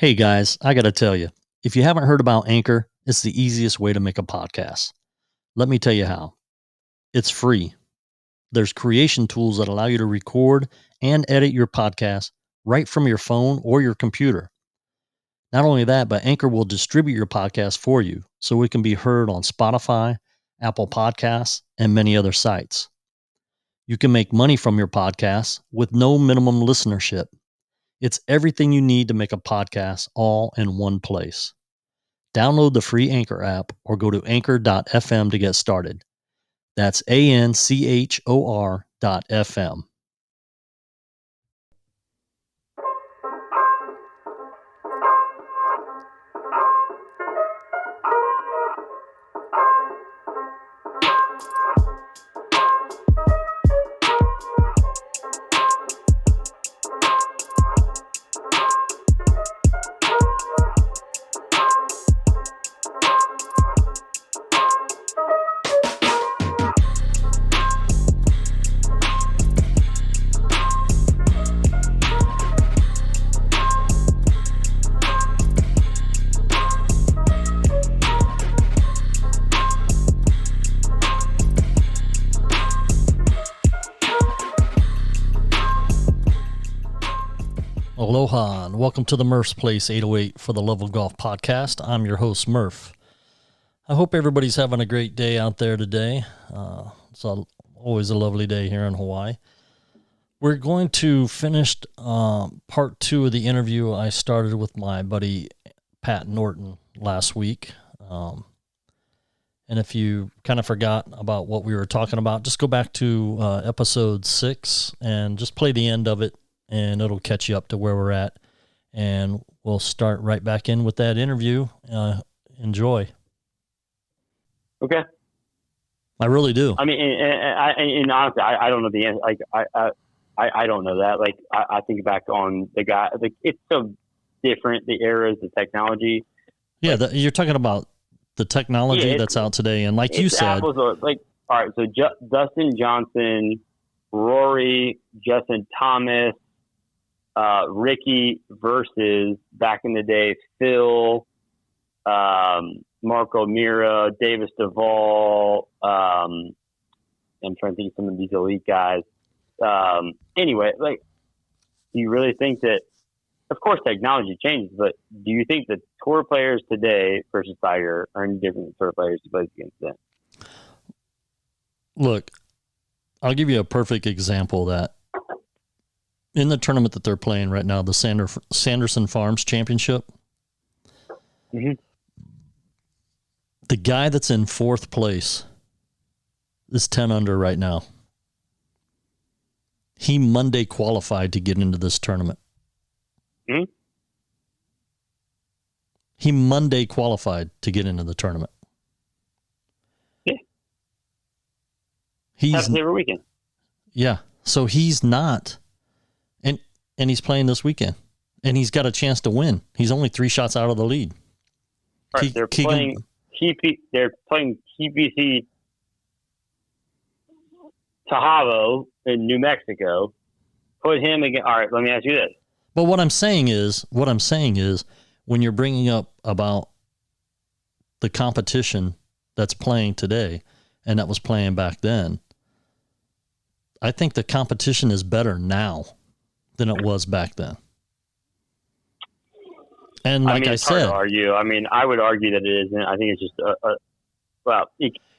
Hey guys, I got to tell you, if you haven't heard about Anchor, it's the easiest way to make a podcast. Let me tell you how. It's free. There's creation tools that allow you to record and edit your podcast right from your phone or your computer. Not only that, but Anchor will distribute your podcast for you so it can be heard on Spotify, Apple Podcasts, and many other sites. You can make money from your podcast with no minimum listenership. It's everything you need to make a podcast all in one place. Download the free Anchor app or go to anchor.fm to get started. That's ANCHOR.fm. Aloha and welcome to the Murph's Place 808 for the Love of Golf podcast. I'm your host, Murph. I hope everybody's having a great day out there today. It's always a lovely day here in Hawaii. We're going to finish part 2 of the interview I started with my buddy Pat Norton last week. And if you kind of forgot about what we were talking about, just go back to episode 6 and just play the end of it, and it'll catch you up to where we're at. And we'll start right back in with that interview. Enjoy. Okay. I really do. I mean, and honestly, I don't know the answer. Like, I don't know that. Like, I think back on the guy. Like, it's so different. The eras, the technology. Yeah, you're talking about the technology that's out today, and like you said, like, all right. So Dustin Johnson, Rory, Justin Thomas, Ricky versus back in the day, Phil, Marco Mira, Davis Duvall. I'm trying to think of some of these elite guys. Anyway, like, do you really think that, of course, technology changes, but do you think that tour players today versus Tiger are any different than tour players who played against them? Look, I'll give you a perfect example of that. In the tournament that they're playing right now, the Sanderson Farms Championship, mm-hmm. The guy that's in 4th place is 10 under right now. He Monday qualified to get into this tournament. Mm-hmm. He Monday qualified to get into the tournament. Yeah. Happens every weekend. Yeah. So he's not. And he's playing this weekend. And he's got a chance to win. He's only 3 shots out of the lead. Right, they're playing TPC Tahoe in New Mexico. Put him again. All right, let me ask you this. But what I'm saying is, when you're bringing up about the competition that's playing today and that was playing back then, I think the competition is better now than it was back then. And like I said, hard to argue. I mean, I would argue that it isn't. I think it's just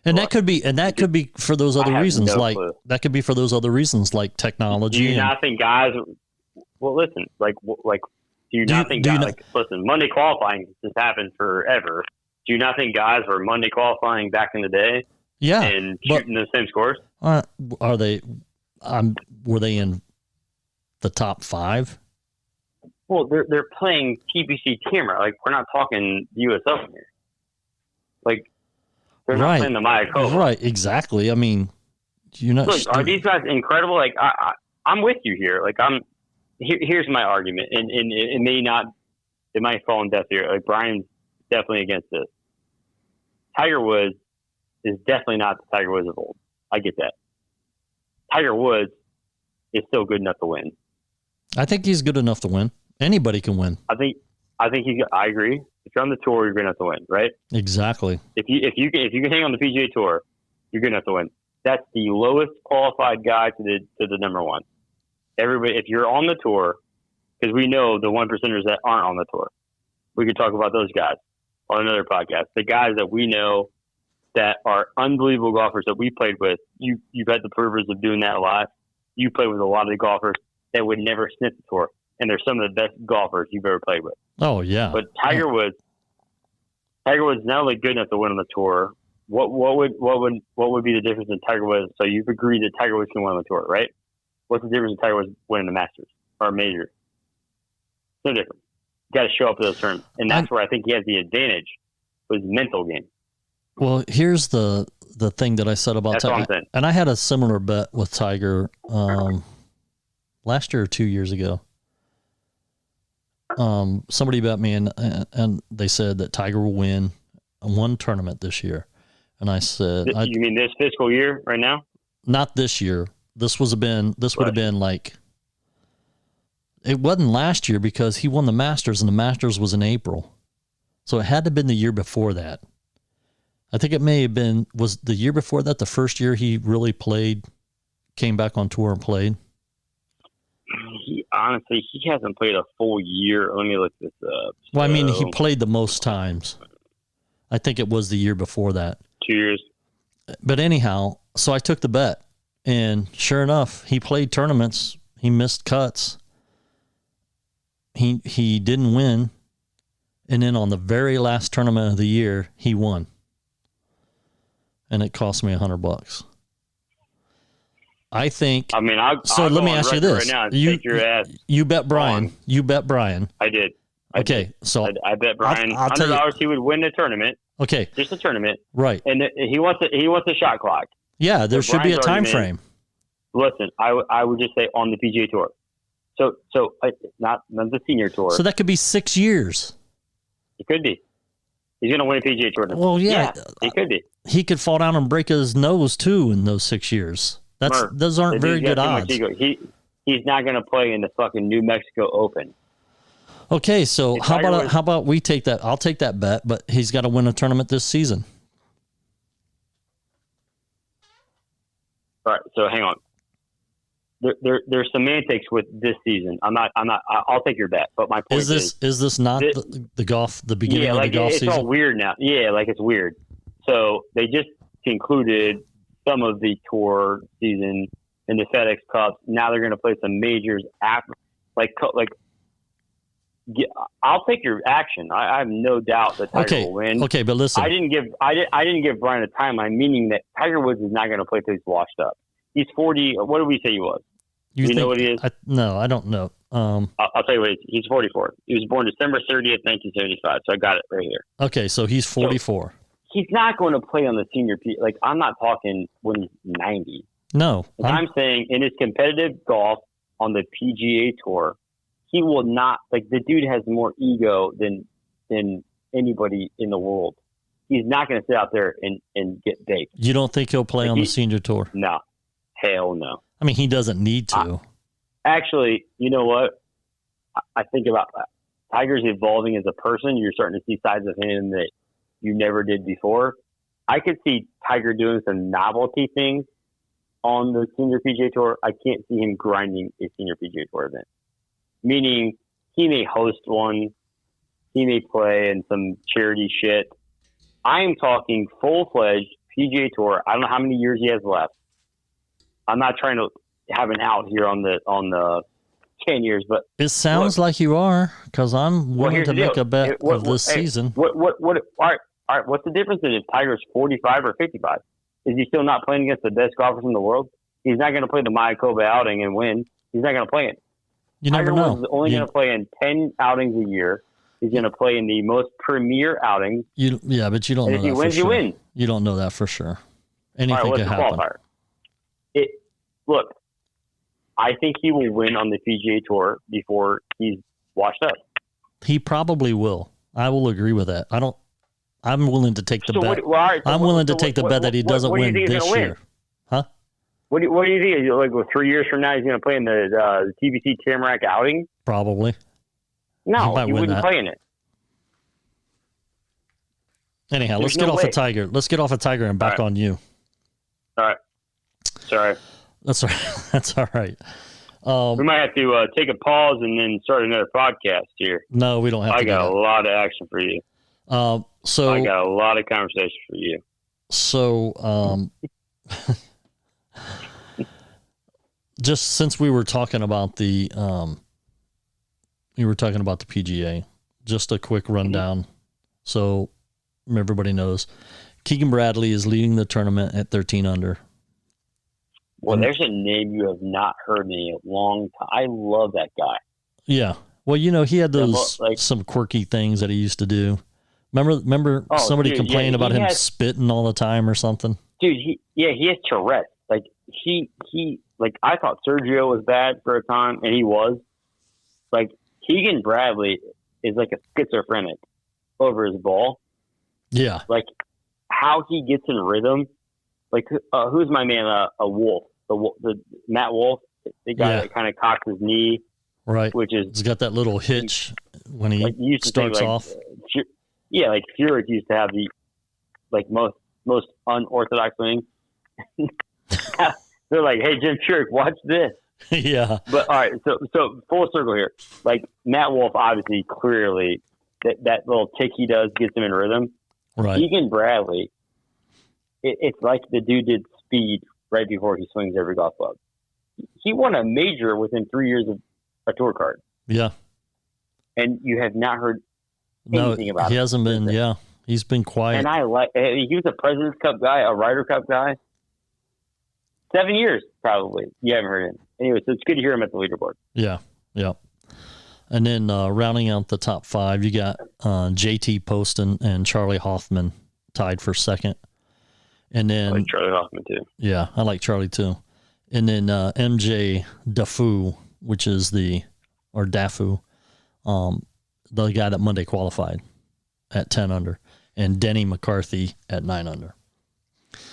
that could be for those other reasons. Like clue. That could be for those other reasons, like technology. Do you not think guys? Well, listen. Listen, Monday qualifying has happened forever. Do you not think guys were Monday qualifying back in the day? Yeah, and shooting the same scores. Are they? Were they in the top 5? Well, they're playing TPC camera. Like, we're not talking US Open here. Like, they're not playing the Mayakoba. Right, exactly. I mean, you're not. Look, are these guys incredible? Like, I'm with you here. Like, here's my argument, and it might fall in deaf ear. Like, Brian's definitely against this. Tiger Woods is definitely not the Tiger Woods of old. I get that. Tiger Woods is still good enough to win. I think he's good enough to win. Anybody can win. I think I think I agree. If you're on the tour, you're going to have to win, right? Exactly. If you can hang on the PGA Tour, you're going to have to win. That's the lowest qualified guy to the number one. Everybody, if you're on the tour, because we know the 1%ers that aren't on the tour, we could talk about those guys on another podcast. The guys that we know that are unbelievable golfers that we played with. You've had the privilege of doing that a lot. You played with a lot of the golfers that would never sniff the tour, and they're some of the best golfers you've ever played with. Oh yeah. But Tiger Woods not only good enough to win on the tour. What would be the difference in Tiger Woods? So you've agreed that Tiger Woods can win on the tour, right? What's the difference in Tiger Woods winning the Masters or a major? No different. You got to show up for those terms, and that's where I think he has the advantage with his mental game. Well, here's the thing that I said about Tiger, and I had a similar bet with Tiger last year or 2 years ago. Somebody bet me, and they said that Tiger will win one tournament this year, and I said, "You mean this fiscal year, right now? Not this year. This would have been like." It wasn't last year because he won the Masters, and the Masters was in April, so it had to have been the year before that. I think it may have been, was the year before that the first year he really played, came back on tour and played? He hasn't played a full year. Let me look this up. Well, I mean, he played the most times. I think it was the year before that. 2 years. But anyhow, so I took the bet, and sure enough, he played tournaments. He missed cuts. He didn't win. And then on the very last tournament of the year, he won. And it cost me $100. I think. I mean, let me ask you this: right now, you bet Brian. You bet Brian. I did. So I bet Brian $100 he would win the tournament. Okay, just a tournament, right? And he wants a shot clock. Yeah, there should be a time frame. Listen, I would just say on the PGA Tour. So not the senior tour. So that could be 6 years. It could be. He's going to win a PGA Tour. Well, yeah, he could be. He could fall down and break his nose too in those 6 years. Those aren't very good odds. He's not going to play in the fucking New Mexico Open. Okay, so how about we take that? I'll take that bet, but he's got to win a tournament this season. All right, so hang on. There's semantics with this season. I'll take your bet, but my point is this not the beginning of the golf season? It's all weird now. Yeah, like it's weird. So they just concluded some of the tour season in the FedEx Cup. Now they're going to play some majors after, I'll take your action. I have no doubt that Tiger will win. Okay, but listen, I didn't give Brian a timeline, meaning that Tiger Woods is not going to play till he's washed up. He's 40. What did we say he was? Do you know what he is? No, I don't know. I'll tell you what he's 44. He was born December 30th, 1975. So I got it right here. Okay, so he's 44. So he's not going to play on the senior P. Like, I'm not talking when he's 90. No. I'm saying in his competitive golf on the PGA Tour, he will not, like, the dude has more ego than anybody in the world. He's not going to sit out there and get baked. You don't think he'll play on the senior tour? No. Hell no. I mean, he doesn't need to. Actually, you know what? I think about that. Tiger's evolving as a person. You're starting to see sides of him that you never did before. I could see Tiger doing some novelty things on the senior PGA Tour. I can't see him grinding a senior PGA Tour event. Meaning, he may host one. He may play in some charity shit. I am talking full-fledged PGA Tour. I don't know how many years he has left. I'm not trying to have an out here on the 10 years, but it sounds like you are, because I'm willing to make a bet of this season. All right. What's the difference if Tiger's 45 or 55? Is he still not playing against the best golfers in the world? He's not going to play the Mayakoba outing and win. He's not going to play it. You never know. Tiger Woods is only going to play in 10 outings a year. He's going to play in the most premier outings. But you don't know that for sure. If he wins, you win. You don't know that for sure. Anything could happen. Look, I think he will win on the PGA Tour before he's washed up. He probably will. I will agree with that. I'm willing to take the bet. I'm willing to take the bet that he doesn't win this year. Huh? What do you think? Like 3 years from now, he's going to play in the TBC Tamarack outing? Probably. No, he wouldn't play in it. Anyhow, let's get off of Tiger. Let's get off of Tiger and back on you. All right. Sorry. That's all right. That's all right. We might have to take a pause and then start another podcast here. No, we don't have to. I got a lot of action for you. So I got a lot of conversation for you. So, just since we were talking about the PGA, just a quick rundown. So everybody knows Keegan Bradley is leading the tournament at 13 under. Well, there's a name you have not heard in a long time. I love that guy. Yeah. Well, he had those some quirky things that he used to do. Remember somebody complaining about him spitting all the time or something? Dude, he has Tourette's. Like he I thought Sergio was bad for a time, and he was. Like Keegan Bradley is like a schizophrenic over his ball. Yeah. Like how he gets in rhythm. Like who's my man? Wolf. The Matt Wolf, the guy that kind of cocks his knee. Right. Which is he's got that little hitch when he starts off. Yeah, like Furyk used to have the most unorthodox thing. They're like, "Hey, Jim Furyk, watch this." Yeah. But all right, so full circle here. Like Matt Wolf, obviously, clearly, that little tick he does gets him in rhythm. Right. Keegan Bradley, it's like the dude did speed right before he swings every golf club. He won a major within 3 years of a tour card. Yeah. And you have not heard anything about he him. hasn't been. Yeah, he's been quiet. And he was a President's Cup guy, a Ryder Cup guy. 7 years, probably. You haven't heard him. Anyway, so it's good to hear him at the leaderboard. Yeah, yeah. And then rounding out the top five, you got JT Poston and Charlie Hoffman tied for second. And then I like Charlie Hoffman too. Yeah, I like Charlie too. And then MJ Dafu, which is Dafu, the guy that Monday qualified at 10 under, and Denny McCarthy at 9 under.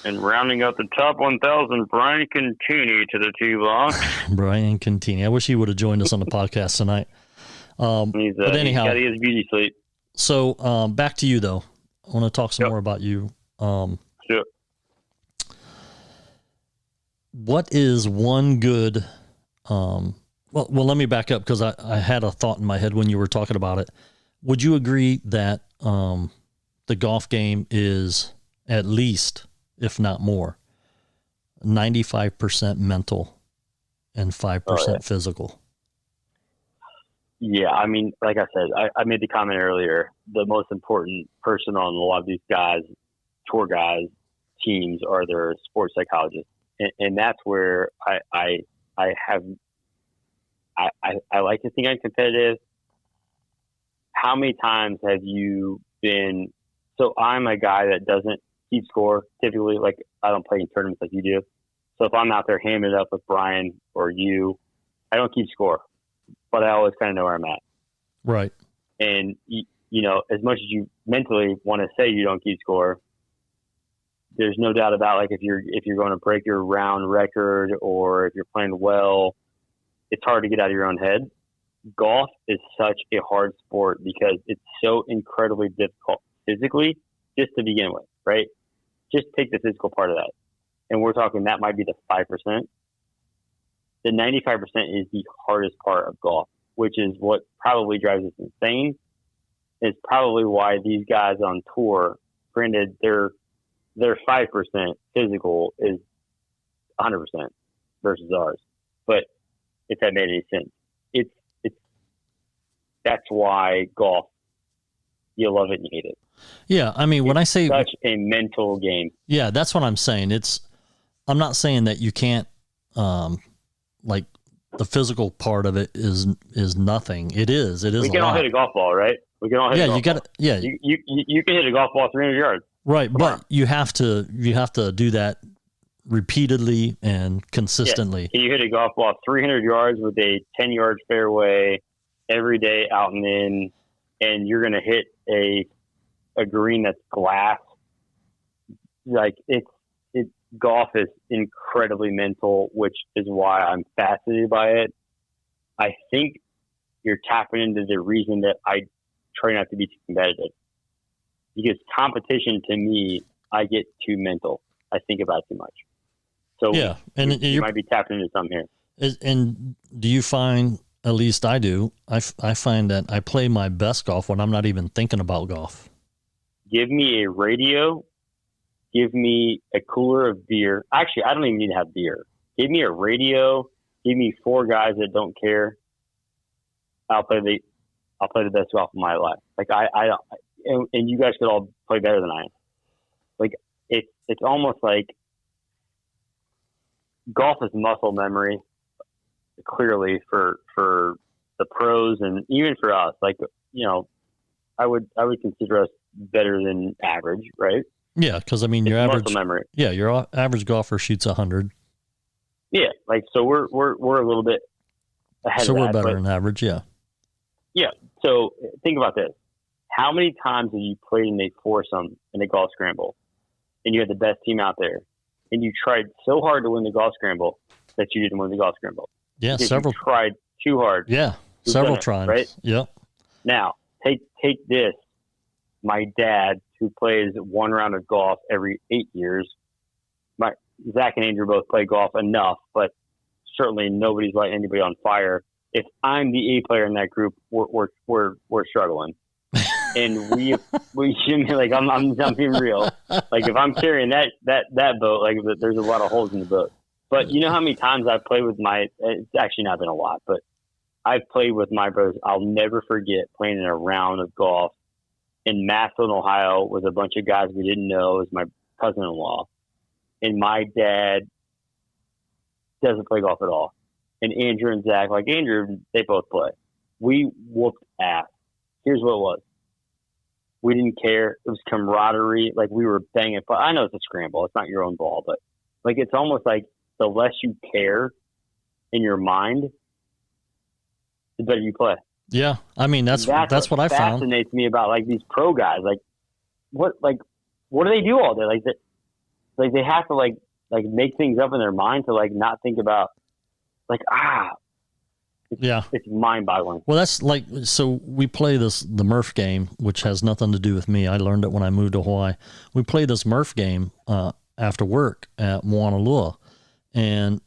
And rounding out the top 1,000, Brian Contini to the tee box. Brian Contini. I wish he would have joined us on the podcast tonight. But anyhow, he's got his beauty sleep. So back to you, though. I want to talk some more about you. Sure. What is one good well, let me back up because I had a thought in my head when you were talking about it. Would you agree that the golf game is at least, if not more, 95% mental and 5% physical? Yeah, I mean, like I said, I made the comment earlier, the most important person on a lot of these guys, tour guys, teams are their sports psychologists. And that's where I like to think I'm competitive. How many times have you been? So I'm a guy that doesn't keep score typically. Like I don't play in tournaments like you do. So if I'm out there hamming it up with Brian or you, I don't keep score, but I always kind of know where I'm at. Right. And as much as you mentally want to say you don't keep score, there's no doubt about like if you're going to break your round record or if you're playing well, it's hard to get out of your own head. Golf is such a hard sport because it's so incredibly difficult physically just to begin with, right? Just take the physical part of that. And we're talking that might be the 5%. The 95% is the hardest part of golf, which is what probably drives us insane. It's probably why these guys on tour, granted, their 5% physical is 100% versus ours. But if that made any sense, it's that's why golf, you love it and you hate it. Yeah, I mean, when I say such a mental game. Yeah, that's what I'm saying. I'm not saying that you can't, like the physical part of it is nothing. It is. We can all hit a golf ball, right? We can all hit a golf ball. Yeah, you can hit a golf ball 300 yards. Right, but you have to do that repeatedly and consistently. Yeah. Can you hit a golf ball 300 yards with a 10-yard fairway every day out and in, and you're going to hit a green that's glass? Like golf is incredibly mental, which is why I'm fascinated by it. I think you're tapping into the reason that I try not to be too competitive. because competition to me, I get too mental. I think about it too much. So yeah, and you might be tapping into something here. And do you find, at least I do, I find that I play my best golf when I'm not even thinking about golf. Give me a radio. Give me a cooler of beer. Actually, I don't even need to have beer. Give me a radio. Give me 4 guys that don't care. I'll play the best golf of my life. Like and you guys could all play better than I am. Like it's almost like golf is muscle memory. Clearly for the pros and even for us, like, you know, I would consider us better than average, right? Yeah, because I mean, your average muscle memory. Yeah, your average golfer shoots 100. Yeah, like so we're a little bit ahead. So of we're that, better than average. Yeah. Yeah. So think about this: how many times have you played in a foursome in a golf scramble, and you had the best team out there, and you tried so hard to win the golf scramble that you didn't win the golf scramble? Yeah, because several. You tried too hard. Yeah, several times. Right. Yep. Now take this. My dad, who plays 1 round of golf every 8 years. Zach and Andrew both play golf enough, but certainly nobody's lighting anybody on fire. If I'm the A player in that group, we're struggling, and we like I'm being real. Like if I'm carrying that boat, like there's a lot of holes in the boat. But you know how many times I've played with it's actually not been a lot, but I've played with my brothers. I'll never forget playing in a round of golf in Massillon, Ohio, with a bunch of guys we didn't know. It was my cousin-in-law. And my dad doesn't play golf at all. And Andrew and Zach, like Andrew, they both play. We whooped ass. Here's what it was. We didn't care. It was camaraderie. Like we were banging. But I know it's a scramble. It's not your own ball. But like it's almost like the less you care in your mind, the better you play. Yeah. I mean, that's what I found. Fascinates me about like these pro guys. Like what do they do all day? Like they have to like make things up in their mind to like not think about it's mind boggling. Well, that's like, so we play the Murph game, which has nothing to do with me. I learned it when I moved to Hawaii. We play this Murph game after work at Moanalua, and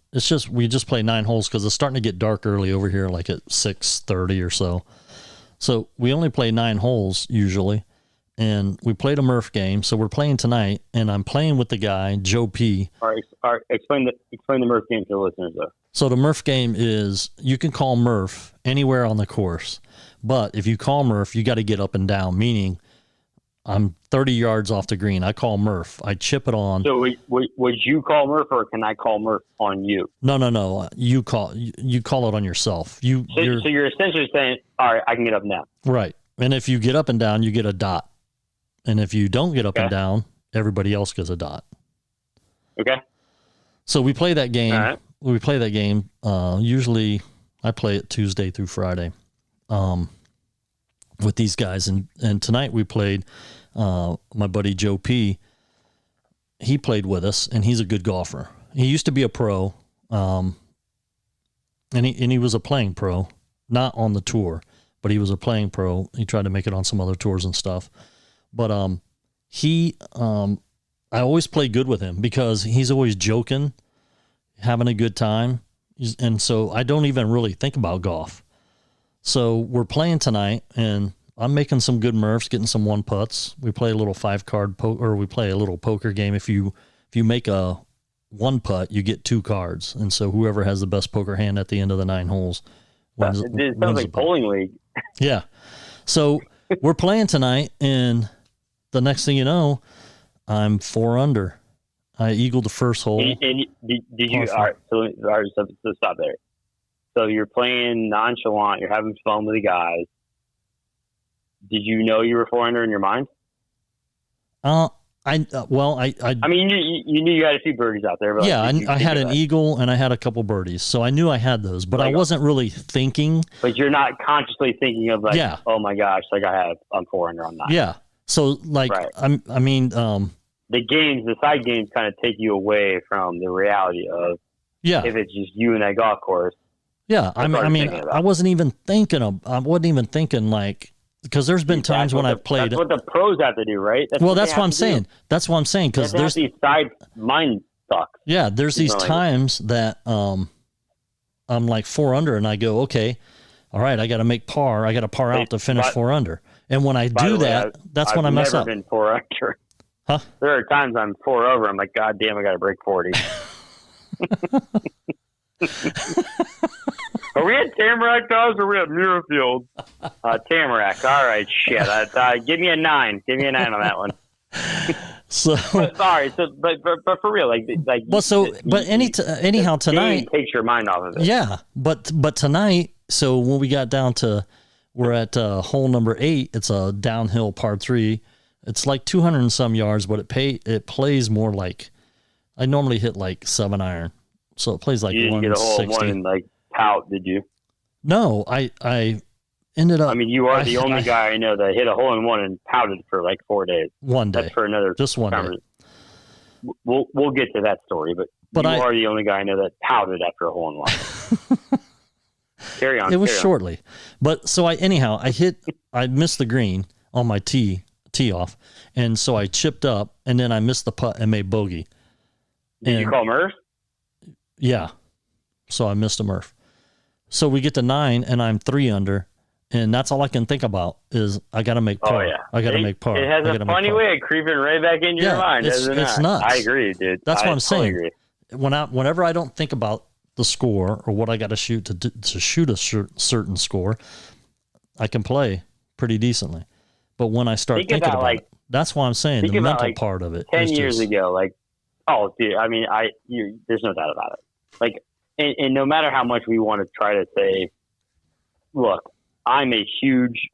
we just play 9 holes because it's starting to get dark early over here, like at 6:30 or so. So we only play 9 holes usually. And we played a Murph game, so we're playing tonight, and I'm playing with the guy, Joe P. All right, explain the Murph game to the listeners, though. So the Murph game is, you can call Murph anywhere on the course, but if you call Murph, you got to get up and down, meaning I'm 30 yards off the green. I call Murph. I chip it on. So would you call Murph, or can I call Murph on you? No. You call it on yourself. So you're essentially saying, all right, I can get up now. Right. And if you get up and down, you get a dot. And if you don't get up and down, everybody else gets a dot. Okay. So we play that game. All right. We play that game. Usually I play it Tuesday through Friday with these guys. And tonight we played my buddy Joe P. He played with us, and he's a good golfer. He used to be a pro, and he was a playing pro, not on the tour, but he was a playing pro. He tried to make it on some other tours and stuff. But I always play good with him because he's always joking, having a good time. And so I don't even really think about golf. So we're playing tonight, and I'm making some good Murphs, getting some 1-putts. We play a little 5-card or we play a little poker game. If you make a 1-putt, you get 2 cards. And so whoever has the best poker hand at the end of the 9 holes wins. It sounds like bowling league. Yeah. So we're playing tonight, and the next thing you know, I'm 4 under. I eagled the first hole. And did you? All right, so stop there. So you're playing nonchalant. You're having fun with the guys. Did you know you were 4 under in your mind? I mean, you knew you had a few birdies out there. But yeah, I had an eagle and I had a couple birdies, so I knew I had those, but I wasn't really thinking. But you're not consciously thinking of oh my gosh, I'm 4 under on 9. Yeah. So right. The side games kind of take you away from the reality of if it's just you and that golf course. Yeah, I wasn't even thinking like Because there's been times when I've played. That's what the pros have to do, right? That's what I'm saying. That's what I'm saying. Because there's these side mind sucks. Yeah, there's these times that I'm like 4 under, and I go, okay, all right, I got to make par. I got to par out to finish 4 under. And when I do that, that's when I mess up. I've never been 4 under. Huh? There are times I'm 4 over. I'm like, God damn, I got to break 40. Are we at Tamarack, guys, or are we at Muirfield? Tamarack. All right, shit. Give me a 9. Give me a 9 on that one. So but for real, anyhow tonight takes your mind off of it. Yeah, but tonight, so when we got down to, we're at hole number 8. It's a downhill par 3. It's like 200 and some yards, but it plays more like, I normally hit like 7 iron, so it plays like 160. You didn't get a hole in one and like pout, did you? No, I ended up. I mean, you are the only guy I know that hit a hole in one and pouted for like 4 days. One day. That's for another. Just one day. We'll get to that story, but you are the only guy I know that pouted after a hole in one. Carry on. It was shortly, but so I missed the green on my tee off, and so I chipped up, and then I missed the putt and made bogey. Did you call Murph? Yeah, so I missed a Murph. So we get to 9, and I'm 3 under. And that's all I can think about is I got to make par. Oh, yeah. I got to make par. It has a funny way of creeping right back into your mind, doesn't it? It's nuts. I agree, dude. That's what I'm saying. Agree. Whenever I don't think about the score or what I got to shoot to shoot a certain score, I can play pretty decently. But when I start thinking about it, that's why I'm saying the mental part of it. 10 years ago, dude, I mean, there's no doubt about it. Like, and no matter how much we want to try to say, look, I'm a huge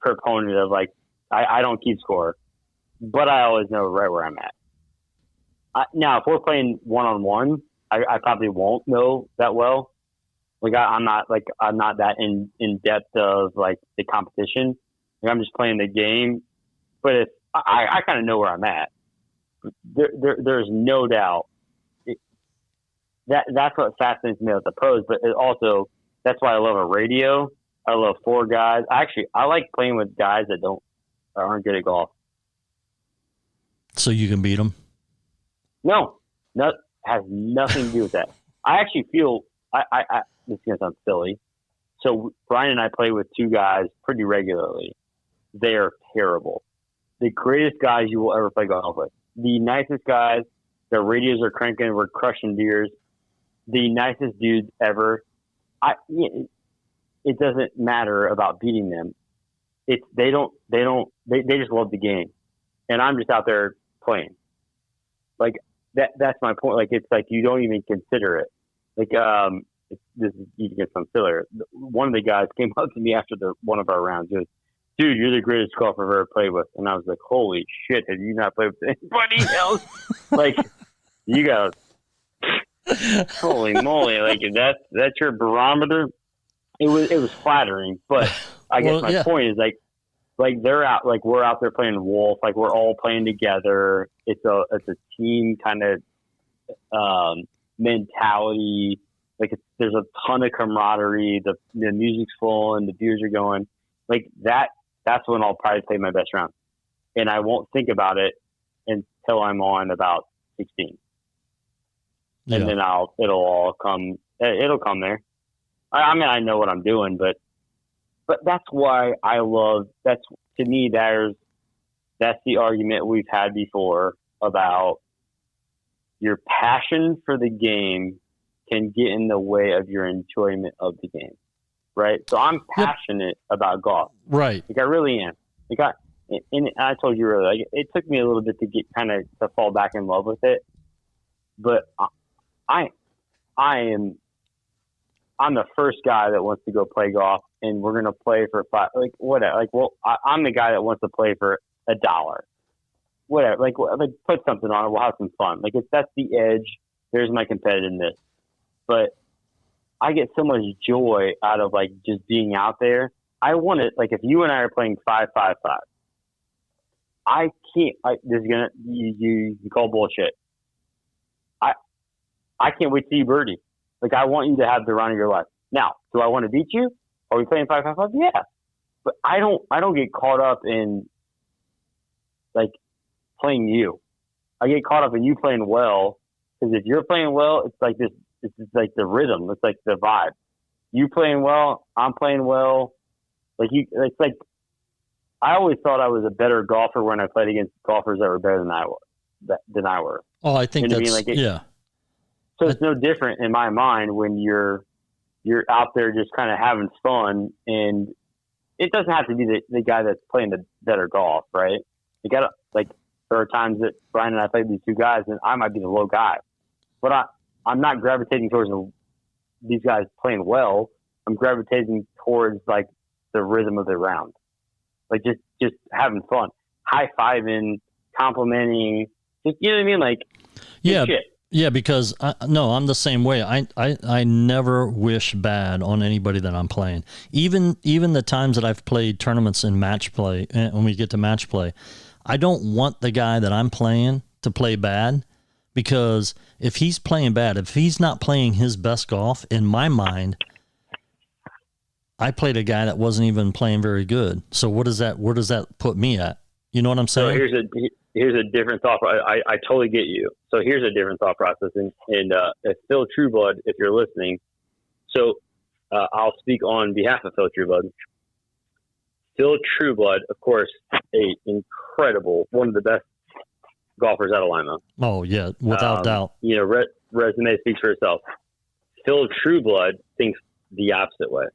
proponent of I don't keep score, but I always know right where I'm at. Now, if we're playing 1-on-1, I probably won't know that well. Like I'm not that in depth of like the competition. Like, I'm just playing the game, but if I kind of know where I'm at. There's no doubt that's what fascinates me about the pros, but it also that's why I love a radio. I love 4 guys. I like playing with guys that aren't good at golf. So you can beat them? No, has nothing to do with that. I actually feel this is gonna sound silly. So Brian and I play with 2 guys pretty regularly. They are terrible. The greatest guys you will ever play golf with. The nicest guys. Their radios are cranking. We're crushing beers. The nicest dudes ever. It doesn't matter about beating them. They just love the game, and I'm just out there playing. Like that's my point. Like it's like you don't even consider it. Like this is you get some filler. One of the guys came up to me after one of our rounds. He goes, "Dude, you're the greatest golfer I've ever played with," and I was like, "Holy shit! Have you not played with anybody else?" Like you guys, holy moly! Like that's your barometer. It was flattering, but I guess my point is like they're out, like we're out there playing Wolf, like we're all playing together. It's a team kind of mentality. Like there's a ton of camaraderie. The music's full and the beers are going. Like that's when I'll probably play my best round, and I won't think about it until I'm on about 16, and then it'll come there. I mean, I know what I'm doing, but that's why I love. That's to me. That's the argument we've had before about your passion for the game can get in the way of your enjoyment of the game, right? So I'm passionate about golf, right? Like I really am. Like I told you earlier, like it took me a little bit to get to fall back in love with it, but I'm the first guy that wants to go play golf, and we're gonna play for $5. Like whatever. Like I'm the guy that wants to play for $1. Whatever. Like put something on it. We'll have some fun. Like that's the edge. There's my competitiveness. But I get so much joy out of like just being out there. I want it. Like if you and I are playing 5-5-5, I can't. This is gonna you call bullshit. I can't wait to see you birdie. Like, I want you to have the run of your life. Now, do I want to beat you? Are we playing 5-5-5? Yeah. but I don't get caught up in like playing you. I get caught up in you playing well, because if you're playing well, it's like this. It's like the rhythm. It's like the vibe. You playing well, I'm playing well. Like it's like I always thought I was a better golfer when I played against golfers that were better than I was. Oh, I think you know that's, what I mean? yeah. So it's no different in my mind when you're out there just kind of having fun, and it doesn't have to be the guy that's playing the better golf, right? You got to, like, there are times that Brian and I played these two guys, and I might be the low guy, but I'm not gravitating towards these guys playing well. I'm gravitating towards like the rhythm of the round, like just having fun, high fiving, complimenting, just, you know what I mean? Like, yeah, shit. Yeah, because I'm the same way. I never wish bad on anybody that I'm playing. Even the times that I've played tournaments in match play, when we get to match play, I don't want the guy that I'm playing to play bad, because if he's playing bad, if he's not playing his best golf, in my mind, I played a guy that wasn't even playing very good. So where does that put me at? You know what I'm saying? So here's a different thought. I totally get you. So here's a different thought process. And if Phil Trueblood, if you're listening, so I'll speak on behalf of Phil Trueblood. Phil Trueblood, of course, incredible, one of the best golfers out of Lima. Oh yeah, without doubt. You know, resume speaks for itself. Phil Trueblood thinks the opposite way.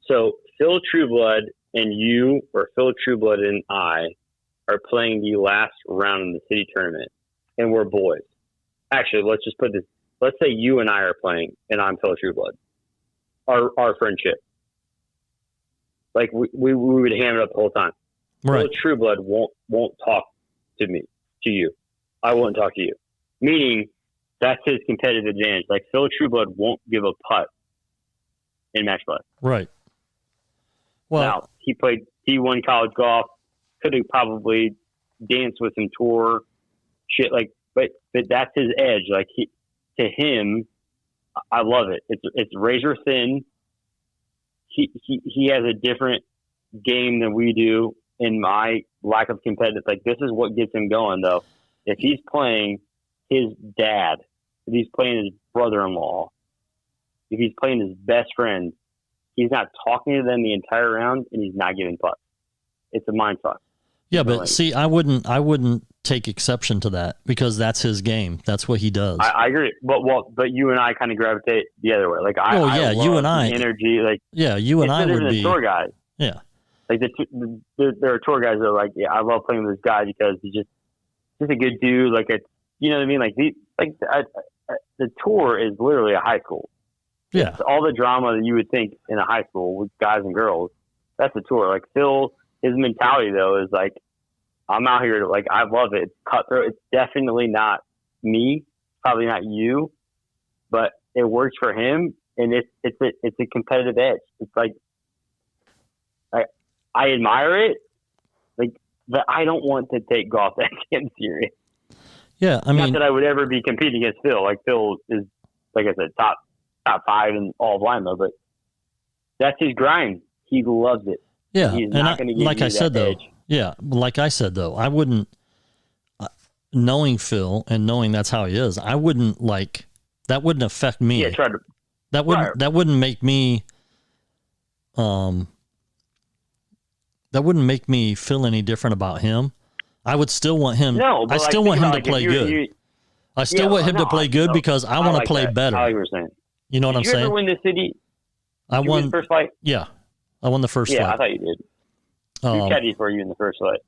So Phil Trueblood and you, or Phil Trueblood and I, are playing the last round in the city tournament, and we're boys. Actually, let's just put this. Let's say you and I are playing, and I'm Phil Trueblood. Our friendship, like we would ham it up the whole time. Right. Phil Trueblood won't talk to you. I won't talk to you. Meaning, that's his competitive advantage. Like, Phil Trueblood won't give a putt in match play. Right. Well, now, he won college golf. Could have probably danced with some tour shit, like, but that's his edge. Like, to him, I love it. It's razor thin. He has a different game than we do. In my lack of competitive, like, this is what gets him going, though. If he's playing his dad, if he's playing his brother-in-law, if he's playing his best friend, he's not talking to them the entire round, and he's not giving putts. It's a mind fuck. Yeah, but see, I wouldn't take exception to that, because that's his game. That's what he does. I agree, but you and I kind of gravitate the other way. Like, you and I, energy. Like, yeah, you and I would be tour guys. Yeah, like there are tour guys that are like, yeah, I love playing with this guy because he's just a good dude. Like, you know what I mean? Like the tour is literally a high school. Yeah, it's all the drama that you would think in a high school with guys and girls. That's the tour. Like, Phil, his mentality though is like, I'm out here to, like, I love it. It's cutthroat. It's definitely not me, probably not you, but it works for him, and it's a competitive edge. It's like, I admire it, like, but I don't want to take golf that damn serious. Yeah, I mean, not that I would ever be competing against Phil. Like, Phil is, like I said, top 5 in all of Lima, but that's his grind. He loves it. Yeah, he's not going to give like you I said, though. edge. Yeah, like I said, though, I wouldn't, knowing Phil and knowing that's how he is, I wouldn't, like, that wouldn't affect me. Yeah, that wouldn't make me, that wouldn't make me feel any different about him. I would still want him. No, but I still want him to like, play good. I still want him to play good because I want to play better. I like what you're saying. You know what I'm saying? Did you ever win the city? I won the first fight. Yeah, I won the first fight. Yeah, I thought you did. Who caddied for you in the first fight?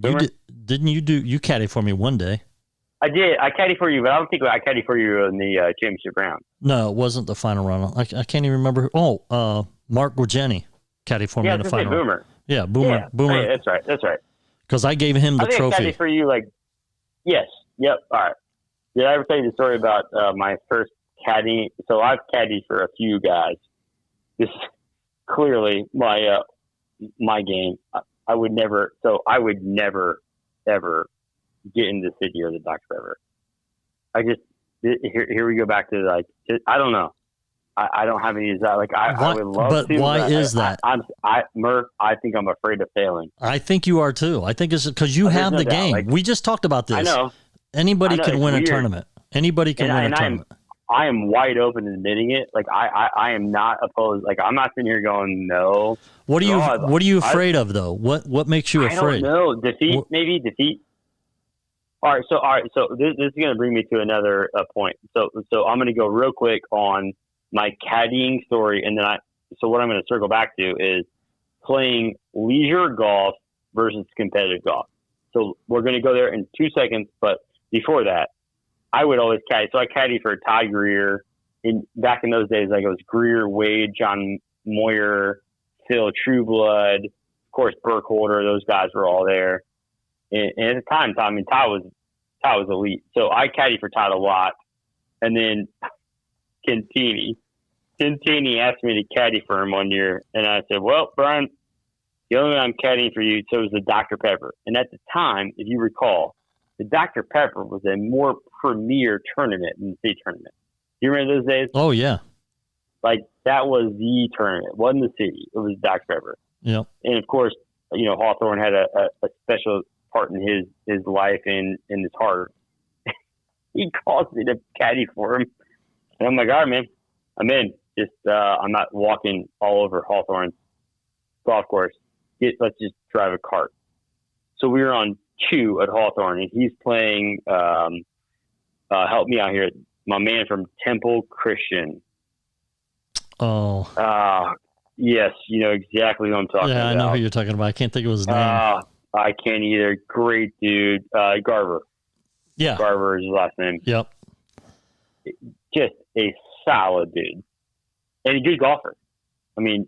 Didn't you do? You caddied for me one day. I did. I caddied for you, but I don't think I caddied for you in the championship round. No, it wasn't the final round. I can't even remember. Mark Guigeni caddied for me in the final round. Boomer. Yeah, Boomer. Boomer. Yeah, that's right. Because I gave him the trophy. I caddied for you, like, yes. Yep. All right. Did I ever tell you the story about my first caddying? So I've caddied for a few guys. This is clearly my game. I would never ever get into the city or the Dr. Pepper. Here we go back to, like, I don't know. I don't have any desire. Like I would love but to. Why is that? Murph, I think I'm afraid of failing. I think you are too. I think it's because you have the game. Like, we just talked about this. I know. Anybody can win a tournament. Anybody can win a tournament. I am wide open in admitting it. Like I am not opposed. Like I'm not sitting here going no. What are you afraid of though? What makes you afraid? I don't know. Defeat. All right. So this is going to bring me to another point. So I'm going to go real quick on my caddying story, and then so what I'm going to circle back to is playing leisure golf versus competitive golf. So we're going to go there in 2 seconds, but before that, I would always caddy. So I caddy for Ty Greer. Back in those days, like it was Greer, Wade, John Moyer, Phil Trueblood, of course Burkholder. Those guys were all there. And at the time, Ty was elite. So I caddy for Todd a lot, and then Cantini asked me to caddy for him one year, and I said, well, Brian, the only one I'm caddying for you, so it was the Dr. Pepper. And at the time, if you recall, the Dr. Pepper was a more premier tournament than the city tournament. Do you remember those days? Oh, yeah. Like, that was the tournament. It wasn't the city. It was Dr. Pepper. Yep. And, of course, Hawthorne had a special part in his life and in his heart. He calls me to caddy for him. And I'm like, all right, man, I'm in. Just I'm not walking all over Hawthorne's golf course. Let's just drive a cart. So we were on 2 at Hawthorne, and he's playing. Help me out here, my man from Temple Christian. Oh. Yes, you know exactly who I'm talking about. Yeah, I know who you're talking about. I can't think of his name. I can't either. Great dude, Garver. Yeah, Garver is his last name. Yep. Just a solid dude. And a good golfer. I mean,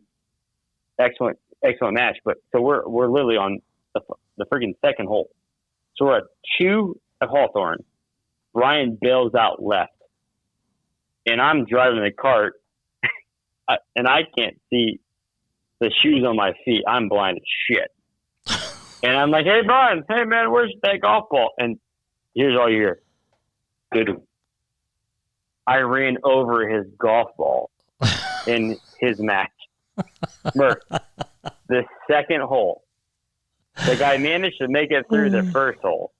excellent match. But so we're literally on the freaking second hole. So we're at 2 at Hawthorne. Brian bails out left, and I'm driving the cart, and I can't see the shoes on my feet. I'm blind as shit. And I'm like, hey, Brian, hey, man, where's that golf ball? And here's all you hear. Good. I ran over his golf ball in his match. Murph, the second hole. The guy managed to make it through the first hole.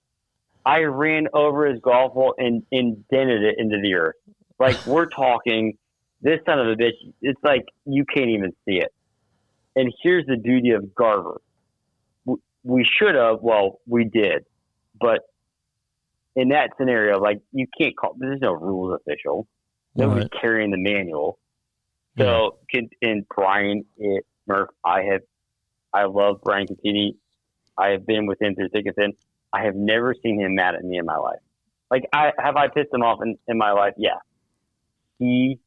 I ran over his golf ball and dented it into the earth. Like, we're talking, this son of a bitch, it's like you can't even see it. And here's the duty of Garver. We should have, well, we did. But in that scenario, like, you can't call, there's no rules official. Nobody's carrying the manual. So, and Brian, Murph, I love Brian Cantini. I have been with him through thick and thin. I have never seen him mad at me in my life. Like, have I pissed him off in my life? Yeah. He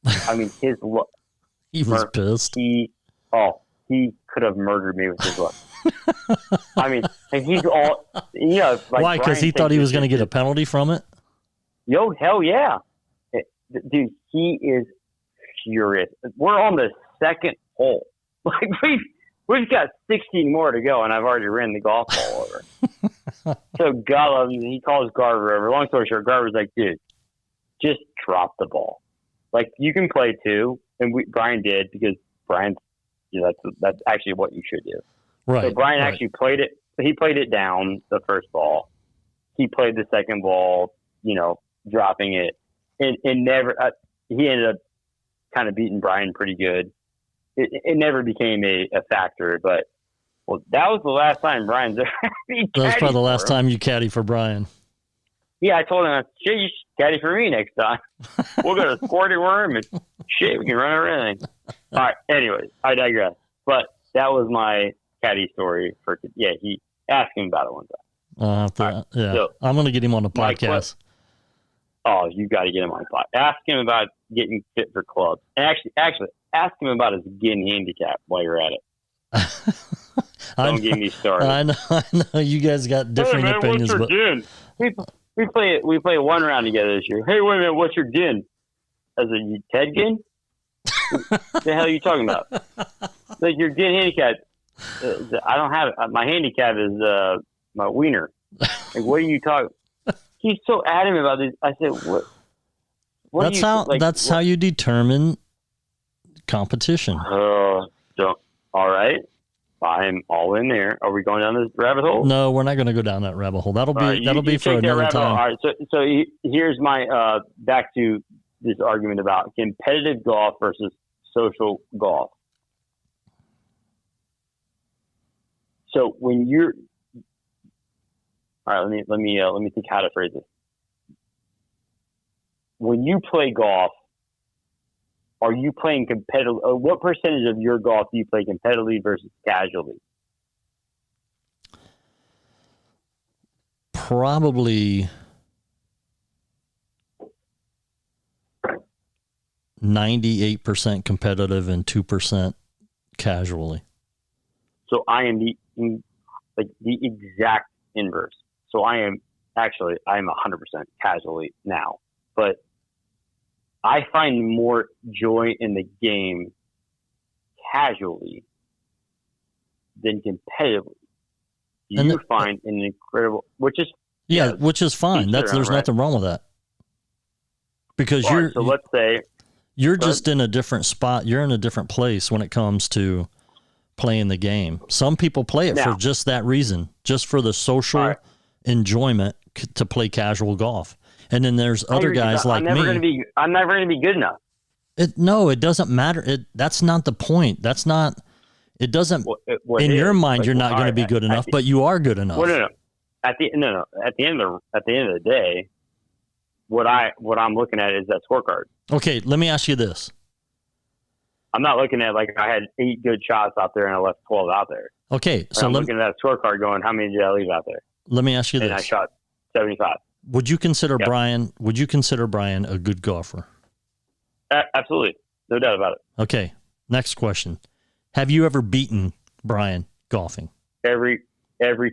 was Murph, pissed. He could have murdered me with his look. I mean, and he's all, like, why? Because he thought he was going to get a penalty from it? Yo, hell yeah. Dude, he is furious. We're on the second hole. Like, we've got 16 more to go, and I've already ran the golf ball over. So God, he calls Garver over. Long story short, Garver's like, dude, just drop the ball. Like, you can play 2, and Brian did, because Brian, that's actually what you should do. Right. So Brian actually played it. He played it down the first ball. He played the second ball, dropping it, and never. He ended up kind of beating Brian pretty good. It never became a factor, but that was the last time Brian's ever. That was probably the last time you caddy for Brian. Yeah, I told him, shit, you should caddy for me next time. We'll go to Squirty Worm and shit, we can run over anything. All right, anyways, I digress. But that was my caddy story he asked him about it one time. Right, so, I'm going to get him on the podcast. You got to get him on the podcast. Ask him about getting fit for clubs. And actually, ask him about his gin handicap while you're at it. Don't get me started. I know. You guys got different opinions. What's your gin? We play one round together this year. Hey, wait a minute, what's your gin? I said, you Ted gin? What the hell are you talking about? Like, your gin handicap. I don't have it. My handicap is my wiener. Like, what are you talking? He's so adamant about this. I said, That's how you determine competition. All right. I'm all in there. Are we going down this rabbit hole? No, we're not going to go down that rabbit hole. That'll be for another time. All right. So here's my back to this argument about competitive golf versus social golf. So when you're all right, let me think how to phrase this. When you play golf, are you playing competitive? What percentage of your golf do you play competitively versus casually? Probably 98% competitive and 2% casually. So I am the exact inverse. So I'm 100% casually now, but I find more joy in the game casually than competitively. You find an incredible, which is fine. There's nothing wrong with that. Because let's say you're just in a different spot. You're in a different place when it comes to playing the game. Some people play it for just that reason, just for the social enjoyment to play casual golf. And then there's other guys like me. I'm never going to be good enough. It doesn't matter. That's not the point. That's not. It doesn't. In your mind, you're not going to be good enough, but you are good enough. No. At the end of the day, what I'm looking at is that scorecard. Okay, let me ask you this. I'm not looking at like I had 8 good shots out there and I left 12 out there. Okay, so I'm looking at that scorecard going, how many did I leave out there? Let me ask you this. And I shot 75. Would you consider Brian? Would you consider Brian a good golfer? Absolutely, no doubt about it. Okay, next question. Have you ever beaten Brian golfing? Every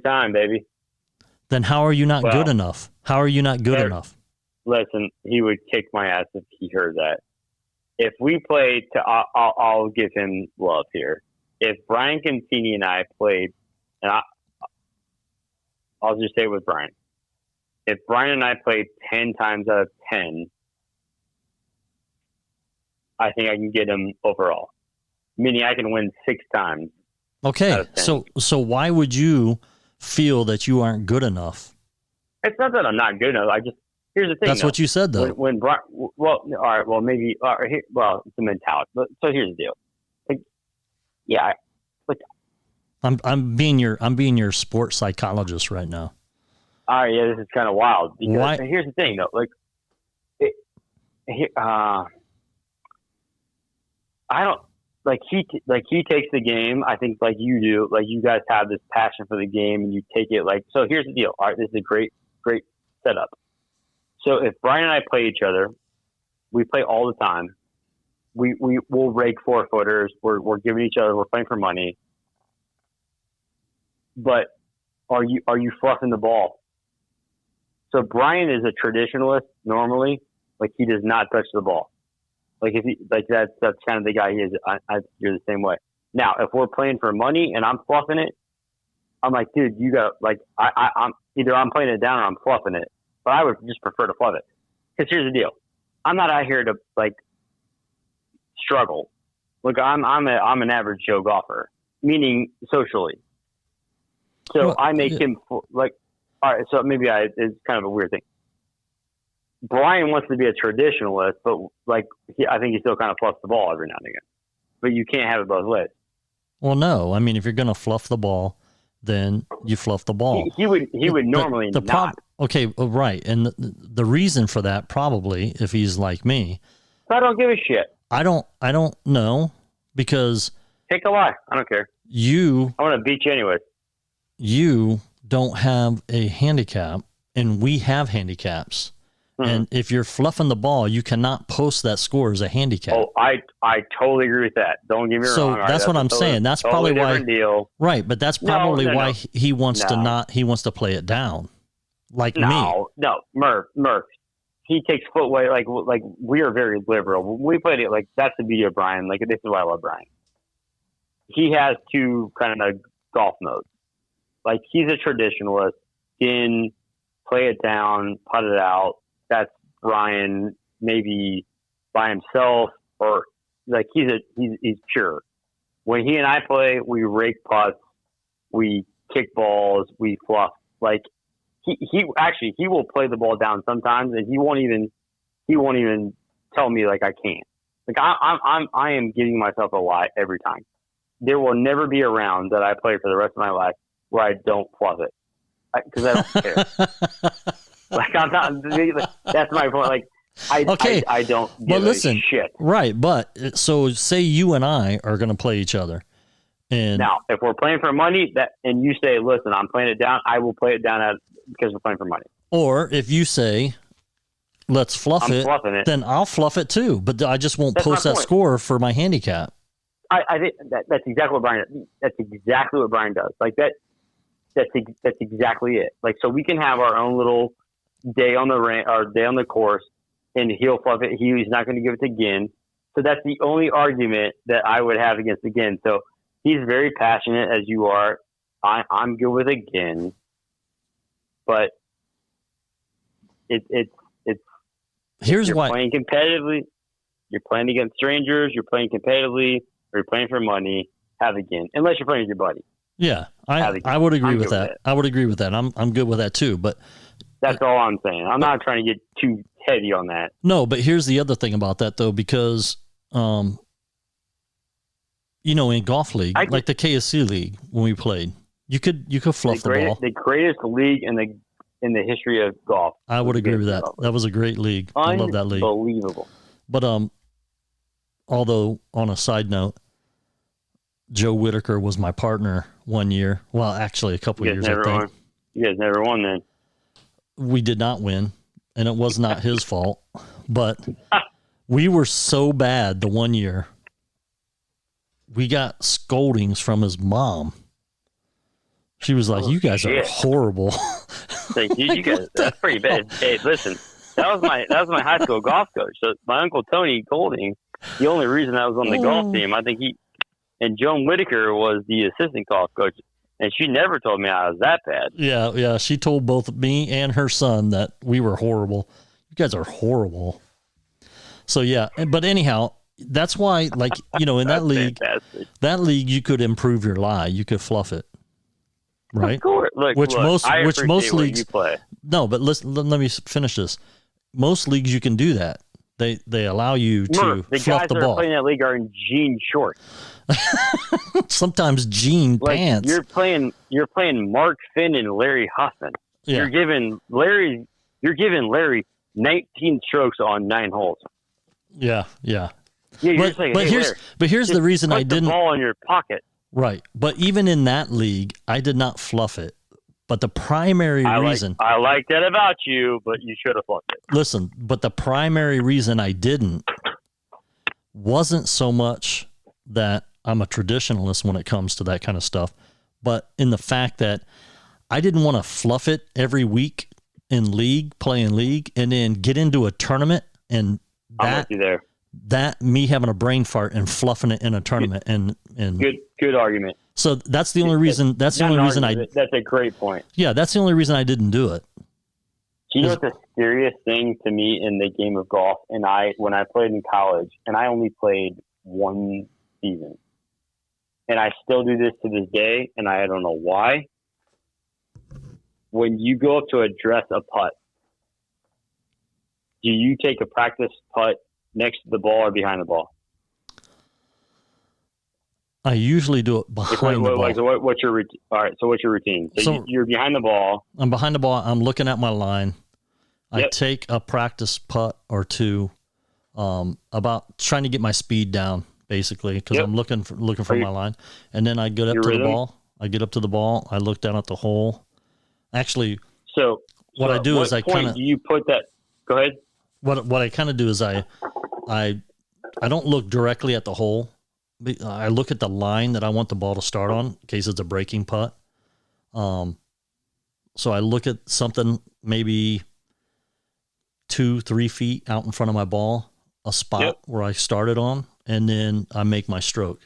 time, baby. Then how are you not good enough? How are you not good enough? Listen, he would kick my ass if he heard that. If we played, I'll give him love here. If Brian Cantini and I played, and I'll just say it with Brian. If Brian and I played 10 times out of 10, I think I can get him overall. Meaning I can win 6 times. Okay, so why would you feel that you aren't good enough? It's not that I'm not good enough. Here's the thing. That's what you said, though. When Brian, all right, well, maybe, it's a mentality. But, so here's the deal. I'm being your sports psychologist right now. All right, yeah, this is kind of wild. Because here's the thing, though. I don't he takes the game. I think like you do. Like you guys have this passion for the game, and you take it like. So here's the deal. All right, this is a great setup. So if Brian and I play each other, we play all the time. We'll rake 4-footers. We're giving each other. We're playing for money. But are you fluffing the ball? So Brian is a traditionalist normally. Like he does not touch the ball. Like that's kind of the guy he is. You're the same way. Now, if we're playing for money and I'm fluffing it, I'm like, dude, you got like I'm either I'm playing it down or I'm fluffing it. But I would just prefer to fluff it. Because here's the deal, I'm not out here to like struggle. Look, I'm an average Joe golfer, meaning socially. So I make him like, all right. So maybe it's kind of a weird thing. Brian wants to be a traditionalist, but like I think he still kind of fluffs the ball every now and again. But you can't have it both ways. Well, no. I mean, if you're going to fluff the ball, then you fluff the ball. He would normally not. Okay, right. And the reason for that probably, if he's like me, I don't give a shit. I don't know because take a lie. I don't care. I want to beat you anyway. You don't have a handicap, and we have handicaps. Mm-hmm. And if you're fluffing the ball, you cannot post that score as a handicap. Oh, I totally agree with that. Don't get me wrong. So that's what I'm saying. That's probably why. Deal. Right, but that's probably why he wants to play it down, like me. No, Murph. He takes footway like we are very liberal. When we played it, like that's the beauty of Brian. Like this is why I love Brian. He has 2 kind of golf modes. Like he's a traditionalist. Play it down, put it out. That's Brian maybe by himself, or like he's pure. When he and I play, we rake putts, we kick balls, we fluff. Like he will play the ball down sometimes, and he won't even tell me like I can't. Like I am giving myself a lie every time. There will never be a round that I play for the rest of my life where I don't fluff it, because I don't care. Like I'm not. That's my point. Like I don't give a shit. Right, but so say you and I are going to play each other, and now if we're playing for money, and you say, "Listen, I'm playing it down," I will play it down because we're playing for money. Or if you say, "Let's fluff it," then I'll fluff it too. But I just won't post that score for my handicap. I think that's exactly what Brian does. That's exactly what Brian does. Like that. That's exactly it. Like, so we can have our own little day on the course, and he'll fluff it. He's not going to give it to Ginn. So that's the only argument that I would have against the Ginn. So he's very passionate, as you are. I'm good with a Ginn, but it's here's why. Playing competitively. You're playing against strangers. You're playing competitively. Or you're playing for money. Have a Ginn, unless you're playing with your buddy. Yeah, I would agree with that. I would agree with that. I'm good with that too. But that's all I'm saying. I'm not trying to get too heavy on that. No, but here's the other thing about that though, because in golf league, like the KSC league when we played, you could fluff the ball. The greatest league in the history of golf. I would agree with that. That was a great league. I love that league. Unbelievable. But although on a side note, Joe Whitaker was my partner one year. Well, actually a couple years, I think. You guys never won then. We did not win, and it was not his fault. But we were so bad the one year, we got scoldings from his mom. She was like, "You guys are horrible." Like, you guys, that's pretty bad. Hey, listen, that was my high school golf coach. So my uncle Tony Golding, the only reason I was on the golf team, I think and Joan Whitaker was the assistant golf coach, and she never told me I was that bad. Yeah. She told both me and her son that we were horrible. You guys are horrible. So, yeah. But anyhow, that's why, like, in that league, you could improve your lie. You could fluff it. Right? Of course. Look, most leagues. You play. No, but let me finish this. Most leagues, you can do that. They allow you to Murph, fluff the ball. The guys that are playing that league are in jean shorts. Sometimes jean pants. You're playing Mark Finn and Larry Huffman. Yeah. You're giving Larry 19 strokes on 9 holes. Yeah. But here's the reason I didn't. Put the ball in your pocket. Right, but even in that league, I did not fluff it. But the primary reason... I like that about you, but you should have fluffed it. Listen, but the primary reason I didn't wasn't so much that I'm a traditionalist when it comes to that kind of stuff, but in the fact that I didn't want to fluff it every week in league, playing league, and then get into a tournament and I'm with you there. That me having a brain fart and fluffing it in a tournament and good argument. So that's the only reason. That's the only reason That's a great point. Yeah, that's the only reason I didn't do it. Do you know what the scariest thing to me in the game of golf? And when I played in college, and I only played one season, and I still do this to this day, and I don't know why. When you go up to address a putt, do you take a practice putt next to the ball or behind the ball? I usually do it behind the ball. So what's your routine? All right. So what's your routine? So you're behind the ball. I'm behind the ball. I'm looking at my line. I take a practice putt or two, about trying to get my speed down, basically, because I'm looking for my line. And then I get up to the ball. I get up to the ball. I look down at the hole. Actually, what I do is I kind of. Do you put that? Go ahead. What I kind of do is I don't look directly at the hole. I look at the line that I want the ball to start on in case it's a breaking putt. So I look at something maybe 2-3 feet out in front of my ball, a spot where I started on, and then I make my stroke.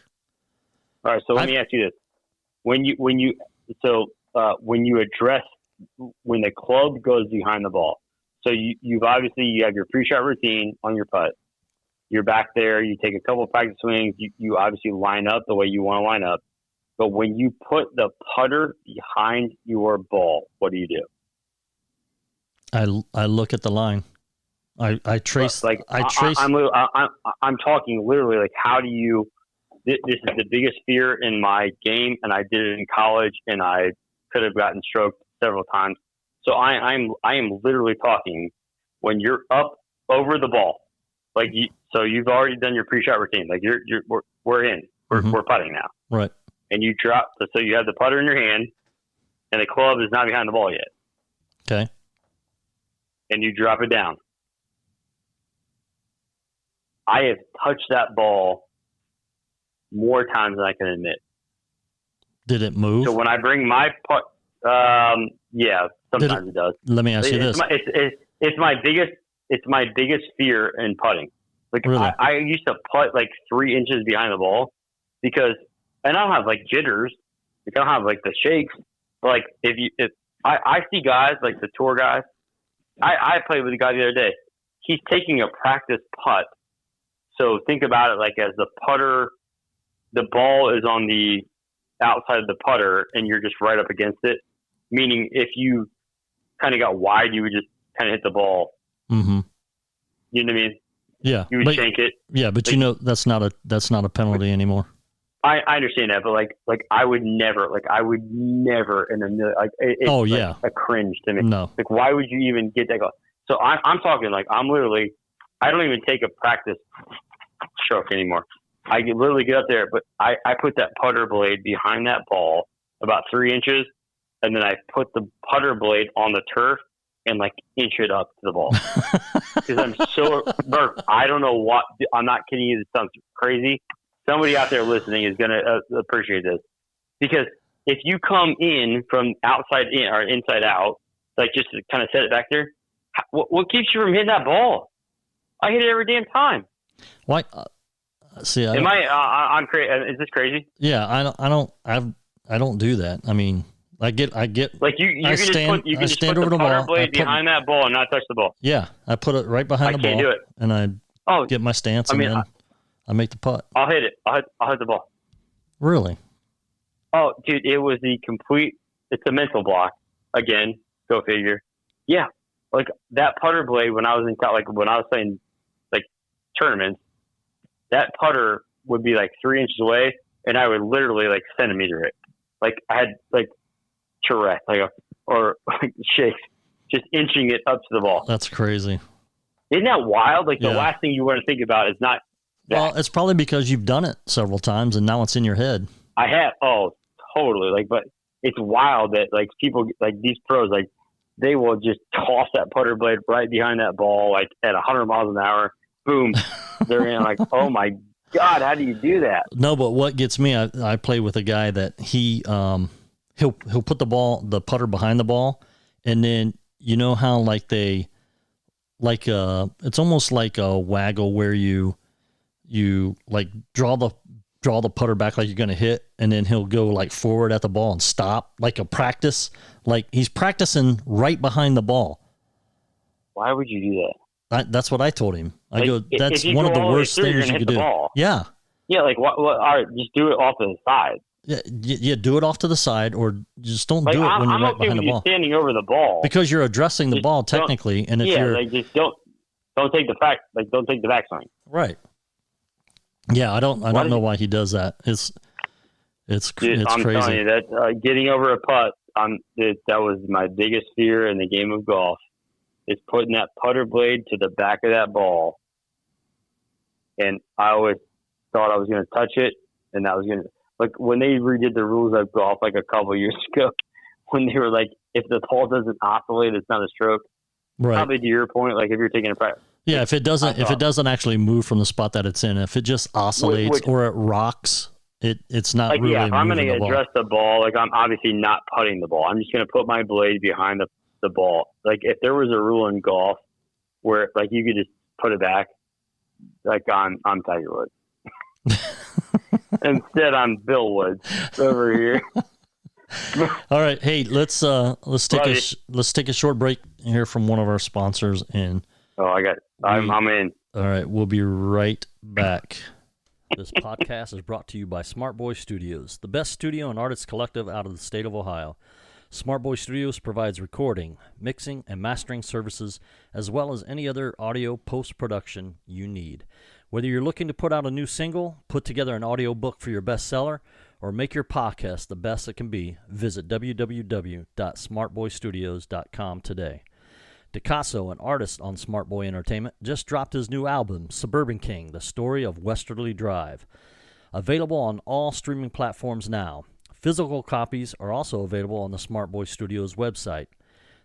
All right. So let me ask you this: when you address when the club goes behind the ball. So you have your pre-shot routine on your putt. You're back there. You take a couple of practice swings. You obviously line up the way you want to line up. But when you put the putter behind your ball, what do you do? I look at the line. I trace. Like I trace. I'm talking literally. Like, how do you? This is the biggest fear in my game, and I did it in college, and I could have gotten stroked several times. So I am literally talking when you're up over the ball, like so you've already done your pre-shot routine. Like we're in. We're putting now. Right. And you drop, so you have the putter in your hand, and the club is not behind the ball yet. Okay. And you drop it down. I have touched that ball more times than I can admit. Did it move? So when I bring my putt, yeah, sometimes it does. Let me ask you this: it's my biggest fear in putting. Like really? I used to putt like 3 inches behind the ball because. And I don't have like jitters. Like, I don't have like the shakes. But like if I see guys like the tour guys. I played with a guy the other day. He's taking a practice putt. So think about it like as the putter, the ball is on the outside of the putter, and you're just right up against it. Meaning, if you kind of got wide, you would just kind of hit the ball. Mm-hmm. You know what I mean? Yeah. You would shank it. Yeah, but like, that's not a penalty anymore. I understand that, but like I would never, and then it's like a cringe to me. No, like why would you even get that goal? So I'm talking like I don't even take a practice stroke anymore. I literally get up there, but I put that putter blade behind that ball about 3 inches, and then I put the putter blade on the turf and like inch it up to the ball because I'm so Murph. I don't know what I'm not kidding you. This sounds crazy. Somebody out there listening is going to appreciate this because if you come in from outside in or inside out, like just to kind of set it back there, what keeps you from hitting that ball? I hit it every damn time. Why? See, I'm crazy. Is this crazy? Yeah, I don't do that. I mean, I get like you can just put the putter blade behind that ball and not touch the ball. Yeah, I put it right behind the ball. I can't do it. And I get my stance and then I make the putt. I'll hit it. I'll hit the ball. Really? Oh, dude, it was it's a mental block. Again, go figure. Yeah. Like that putter blade when I was playing like tournaments, that putter would be like 3 inches away and I would literally like centimeter it. Like I had like Tourette, or shakes, just inching it up to the ball. That's crazy. Isn't that wild? Like the last thing you want to think about is not that. Well, it's probably because you've done it several times and now it's in your head. I have. Oh, totally. But it's wild that like people like these pros, like they will just toss that putter blade right behind that ball, like at 100 miles an hour. Boom. They're in like, oh my God, how do you do that? No, but what gets me, I play with a guy that he'll put the putter behind the ball. And then, you know how like it's almost like a waggle where you like draw the putter back like you're going to hit, and then he'll go like forward at the ball and stop like a practice. Like he's practicing right behind the ball. Why would you do that? That's what I told him. I go, that's one of the worst things you could do. Yeah. Yeah. Like what, all right, just do it off to the side. Yeah. Do it off to the side or just don't do it when you're right behind the ball. Standing over the ball. Because you're addressing the ball technically. And if you're like just don't take the backswing. Right. Yeah, I don't know why he does that. It's crazy. I'm telling you that getting over a putt, that was my biggest fear in the game of golf. Is putting that putter blade to the back of that ball, and I always thought I was going to touch it, and that was going to like when they redid the rules of golf like a couple years ago, when they were like, if the ball doesn't oscillate, it's not a stroke. Right. Probably to your point, like if you're taking a practice. Yeah, if it doesn't actually move from the spot that it's in, if it just oscillates or it rocks, it's not like, really. Yeah, if I'm going to address the ball, like I'm obviously not putting the ball. I'm just going to put my blade behind the ball. Like if there was a rule in golf where like you could just put it back, like I'm Tiger Woods. Instead, I'm Bill Woods over here. All right, hey, let's take a short break, hear from one of our sponsors, and I'm in. All right, we'll be right back. This podcast is brought to you by Smart Boy Studios, the best studio and artist collective out of the state of Ohio. Smart Boy Studios provides recording, mixing, and mastering services, as well as any other audio post-production you need. Whether you're looking to put out a new single, put together an audio book for your bestseller, or make your podcast the best it can be, visit www.smartboystudios.com today. DeCasso, an artist on Smart Boy Entertainment, just dropped his new album, Suburban King, The Story of Westerly Drive. Available on all streaming platforms now. Physical copies are also available on the Smart Boy Studios website.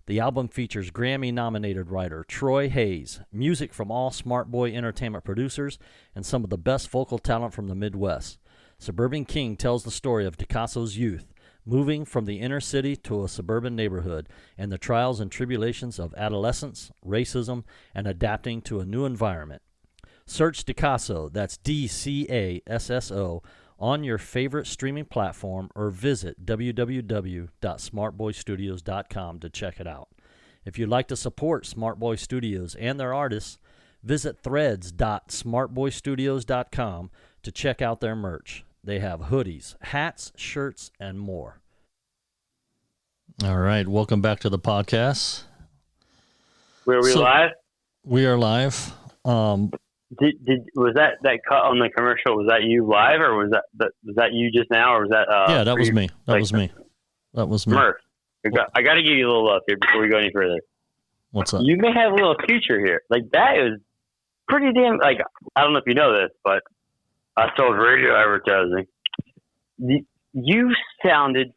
The album features Grammy-nominated writer Troy Hayes, music from all Smart Boy Entertainment producers, and some of the best vocal talent from the Midwest. Suburban King tells the story of DeCasso's youth, moving from the inner city to a suburban neighborhood, and the trials and tribulations of adolescence, racism, and adapting to a new environment. Search DeCasso, that's DCASSO, on your favorite streaming platform, or visit www.smartboystudios.com to check it out. If you'd like to support Smart Boy Studios and their artists, visit threads.smartboystudios.com to check out their merch. They have hoodies, hats, shirts, and more. All right, welcome back to the podcast. Were we live? We are live. Was that cut on the commercial? Was that you live, or was that you just now, or was that? Yeah, that was me. That was me. Murph, I got to give you a little love here before we go any further. What's up? You may have a little future here. Like, that is pretty damn. Like, I don't know if you know this, but I sold radio advertising. You sounded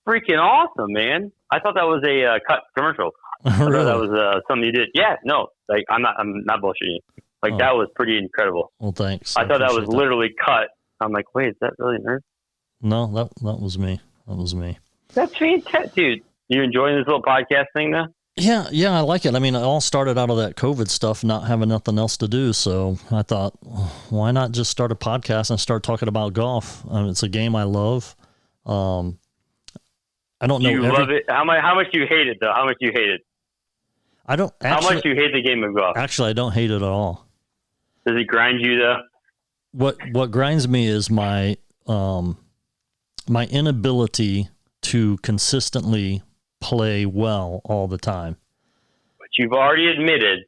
freaking awesome, man. I thought that was a cut commercial. Really? I thought that was something you did. Yeah, no, like I'm not bullshitting you. Like, that was pretty incredible. Well, thanks. I thought that was literally cut. I'm like, wait, is that really Murph? No, that was me. That was me. That's fantastic, dude. You enjoying this little podcast thing, though? Yeah, I like it. I mean, it all started out of that COVID stuff, not having nothing else to do. So I thought, why not just start a podcast and start talking about golf? It's a game I love. I don't know. You love it? How much do you hate it, though? How much do you hate it? I don't. Actually, how much do you hate the game of golf? Actually, I don't hate it at all. Does it grind you, though? What grinds me is my my inability to consistently play well all the time. But you've already admitted,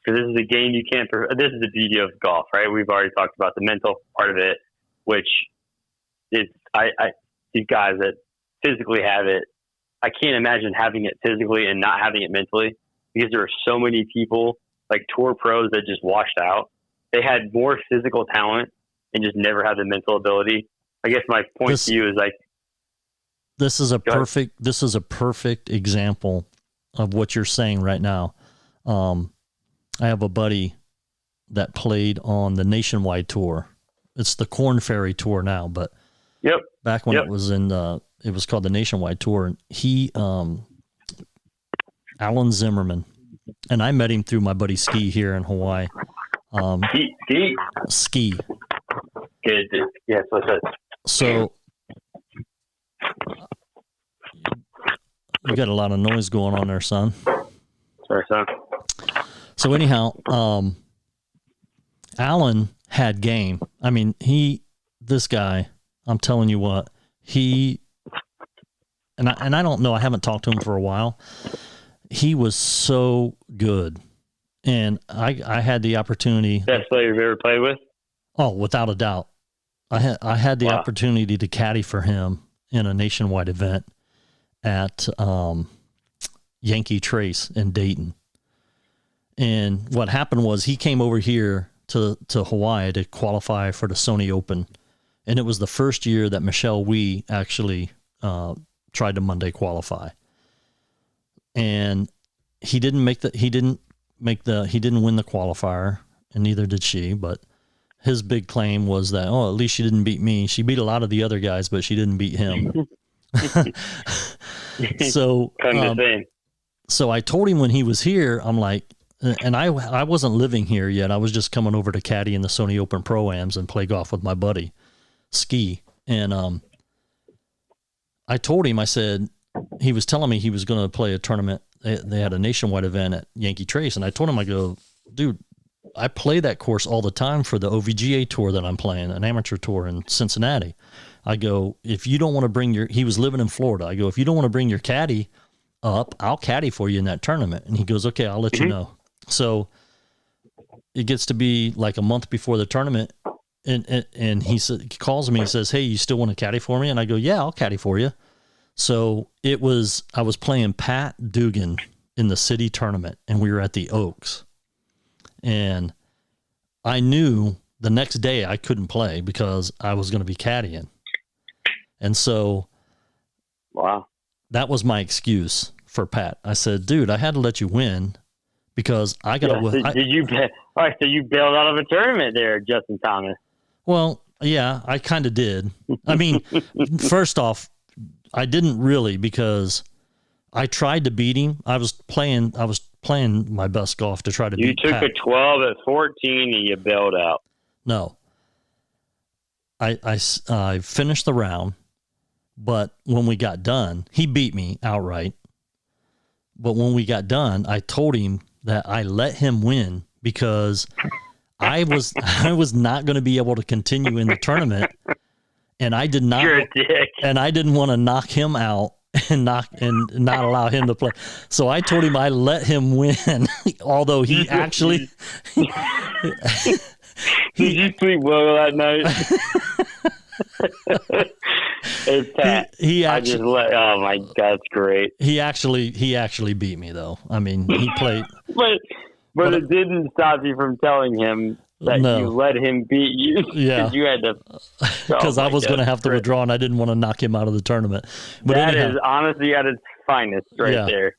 because this is a game you can't. This is the beauty of golf, right? We've already talked about the mental part of it, which is these guys that physically have it. I can't imagine having it physically and not having it mentally, because there are so many people, like tour pros, that just washed out. They had more physical talent and just never had the mental ability. I guess my point to you is, like, this is a perfect example of what you're saying right now. I have a buddy that played on the Nationwide tour. It's the Corn Ferry tour now, but back when it was it was called the Nationwide tour, and he, Alan Zimmerman, and I met him through my buddy Ski here in Hawaii. Ski. Good. Yes, what's that? So we got a lot of noise going on there, son. Sorry, son. So anyhow, Alan had game. I mean, this guy, I'm telling you what, and I don't know, I haven't talked to him for a while. He was so good. And I had the opportunity. Best player you've ever played with? Oh, without a doubt. I had the opportunity to caddy for him in a nationwide event at Yankee Trace in Dayton. And what happened was he came over here to Hawaii to qualify for the Sony Open. And it was the first year that Michelle Wee actually tried to Monday qualify. And he didn't win the qualifier, and neither did she, but his big claim was that, at least she didn't beat me. She beat a lot of the other guys, but she didn't beat him. So I told him when he was here, I'm like, and I wasn't living here yet. I was just coming over to caddy in the Sony Open Pro-Ams and play golf with my buddy, Ski. And I told him, I said, he was telling me he was going to play a tournament they had a nationwide event at Yankee Trace, and I told him, I go, dude, I play that course all the time for the OVGA tour that I'm playing, an amateur tour in Cincinnati. I go, if you don't want to bring he was living in Florida. I go, if you don't want to bring your caddy up, I'll caddy for you in that tournament. And he goes, okay, I'll let you know. So it gets to be like a month before the tournament. And he calls me and says, hey, you still want to caddy for me? And I go, yeah, I'll caddy for you. So I was playing Pat Dugan in the city tournament, and we were at the Oaks. And I knew the next day I couldn't play because I was going to be caddying. And so wow, that was my excuse for Pat. I said, dude, I had to let you win because I got to win. All right, so you bailed out of a tournament there, Justin Thomas. Well, yeah, I kind of did. I mean, first off, I didn't really, because I tried to beat him. I was playing my best golf to try to beat Pat. You took a 12 at 14 and you bailed out. No. I finished the round, but when we got done, he beat me outright. But when we got done, I told him that I let him win because I was not going to be able to continue in the tournament, and I did not. You're a dick. And I didn't want to knock him out and not allow him to play. So I told him I let him win, although he actually. Did you sleep well that night? Hey, Pat, he actually. Oh my God, that's great. He actually beat me though. I mean, he played. But it didn't stop you from telling him that you let him beat you. Yeah, you had to. Because I was going to have to withdraw, and I didn't want to knock him out of the tournament. But that is honestly at its finest, there.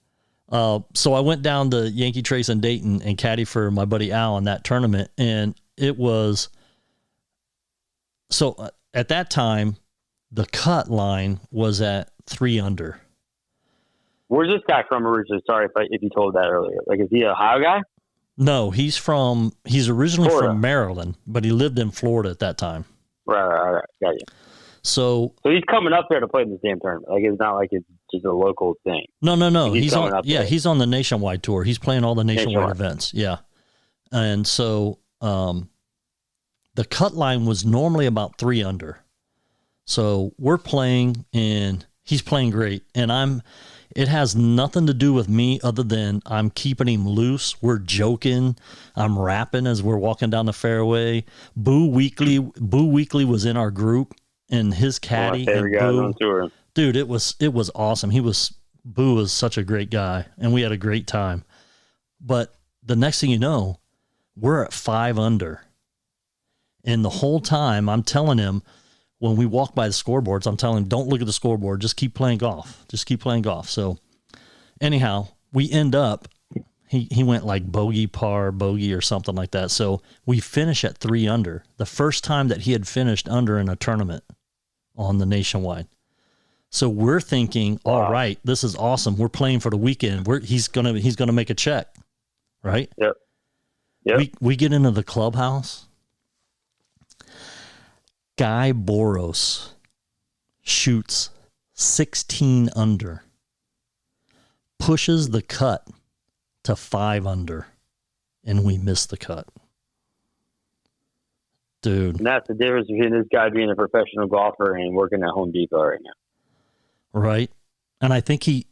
So I went down to Yankee Trace in Dayton and caddy for my buddy Al in that tournament, and it was. So at that time, the cut line was at 3 under. Where's this guy from originally? Sorry if you told that earlier. Like, is he an Ohio guy? No, he's originally Florida. From Maryland, but he lived in Florida at that time. Right. Got you. So he's coming up there to play this damn tournament. Like, it's not like it's just a local thing. No. He's on. Yeah, he's on the nationwide tour. He's playing all the nationwide events. Yeah, and so the cut line was normally about 3 under. So we're playing, and he's playing great, and it has nothing to do with me other than I'm keeping him loose. We're joking. I'm rapping as we're walking down the fairway. Boo Weekly was in our group, and his caddy. Dude, it was awesome. Boo was such a great guy, and we had a great time. But the next thing you know, we're at 5 under. And the whole time I'm telling him, when we walk by the scoreboards, I'm telling him, don't look at the scoreboard. Just keep playing golf. So anyhow, we end up, he went like bogey, par, bogey, or something like that. So we finish at 3 under. The first time that he had finished under in a tournament on the nationwide. So we're thinking, all right, this is awesome. We're playing for the weekend. He's gonna make a check, right? Yep. We get into the clubhouse. Guy Boros shoots 16 under, pushes the cut to 5 under, and we miss the cut. Dude. And that's the difference between this guy being a professional golfer and working at Home Depot right now. Right. And I think he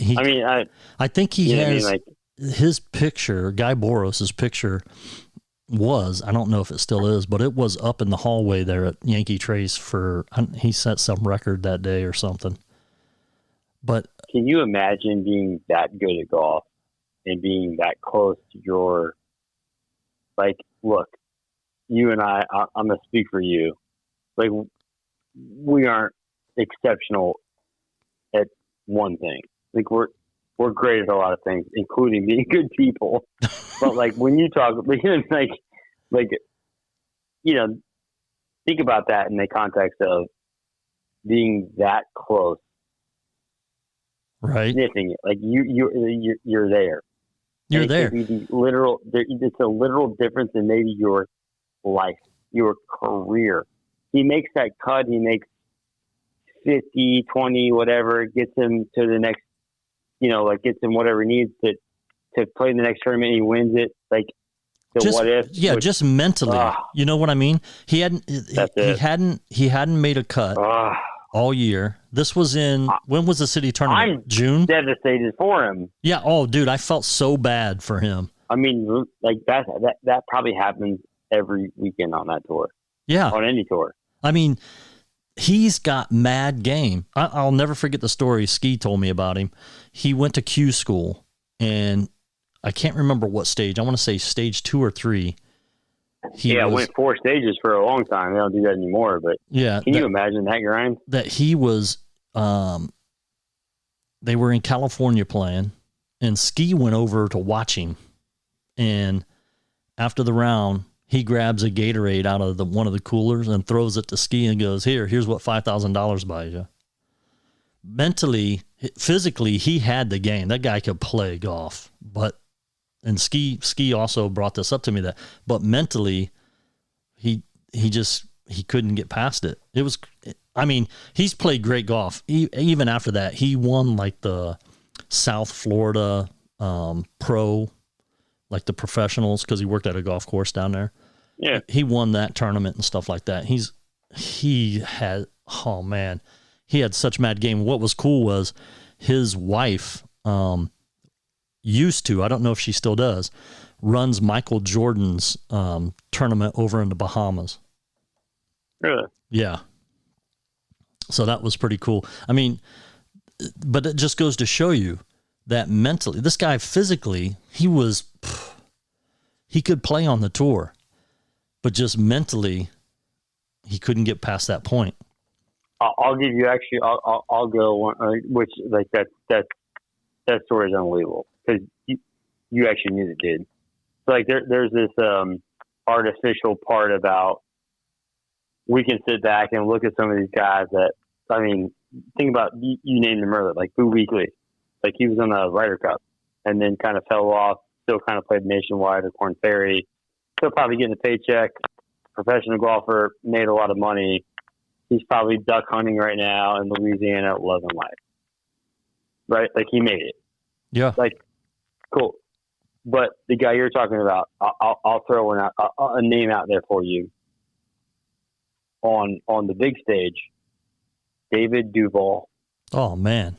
I think he has his picture, Guy Boros' picture was, I don't know if it still is, but it was up in the hallway there at Yankee Trace he set some record that day or something. But can you imagine being that good at golf and being that close to your, like, look, you and I'm going to speak for you. Like, we aren't exceptional at one thing. Like, we're great at a lot of things, including being good people. But like when you talk, like, you know, think about that in the context of being that close, right? Sniffing it, like you're there. You're there. It's a literal difference in maybe your life, your career. He makes that cut. He makes 50, 20, whatever. It gets him to the next like gets him whatever he needs to play in the next tournament. And he wins it. Like the just, what if? Yeah, just mentally. You know what I mean? He hadn't made a cut all year. This was when was the city tournament? June? Devastated for him. Yeah. Oh, dude, I felt so bad for him. I mean, like that probably happens every weekend on that tour. Yeah. On any tour. I mean, he's got mad game. I'll never forget the story Ski told me about him. He went to Q school, and I can't remember what stage. I want to say stage 2 or 3. Went 4 stages for a long time. They don't do that anymore. But can you imagine that grind? That he was, they were in California playing, and Ski went over to watch him. And after the round, he grabs a Gatorade out of one of the coolers and throws it to Ski and goes, here's what $5,000 buys you. Mentally, physically, he had the game. That guy could play golf, and Ski also brought this up to me but mentally, he couldn't get past it. It was, I mean, he's played great golf. Even after that, he won like the South Florida pro, like the professionals, because he worked at a golf course down there. Yeah, he won that tournament and stuff like that. He had such mad game. What was cool was his wife used to, I don't know if she still does, runs Michael Jordan's tournament over in the Bahamas. Really? Yeah. So that was pretty cool. I mean, but it just goes to show you that mentally, this guy physically, he could play on the tour, but just mentally, he couldn't get past that point. I'll give you I'll go one, which like that story is unbelievable because you actually knew the kid. So like there's this artificial part about we can sit back and look at some of these guys that, I mean, think about, you named them earlier, like Boo Weekley. Like he was on the Ryder Cup and then kind of fell off, still kind of played Nationwide or Korn Ferry, still probably getting a paycheck, professional golfer, made a lot of money. He's probably duck hunting right now in Louisiana, loving life. Right? Like he made it. Yeah. Like, cool. But the guy you're talking about, I'll throw a name out there for you. On the big stage, David Duval. Oh man,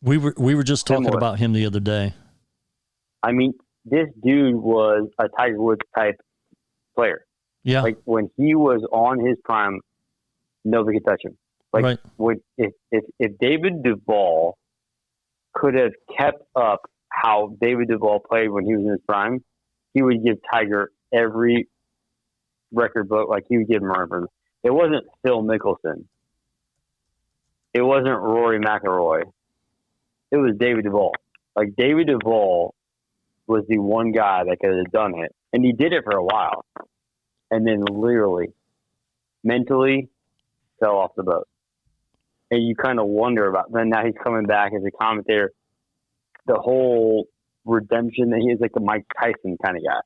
we were just talking about him the other day. I mean, this dude was a Tiger Woods type player. Yeah, like when he was on his prime, nobody could touch him. Like right. If David Duval could have kept up how David Duval played when he was in his prime, he would give Tiger every record book, like he would give Murph. It wasn't Phil Mickelson. It wasn't Rory McIlroy. It was David Duval. Like David Duval was the one guy that could have done it, and he did it for a while, and then literally, mentally, fell off the boat. And you kind of wonder about. Then now he's coming back as a commentator. The whole redemption that he is like the Mike Tyson kind of guy,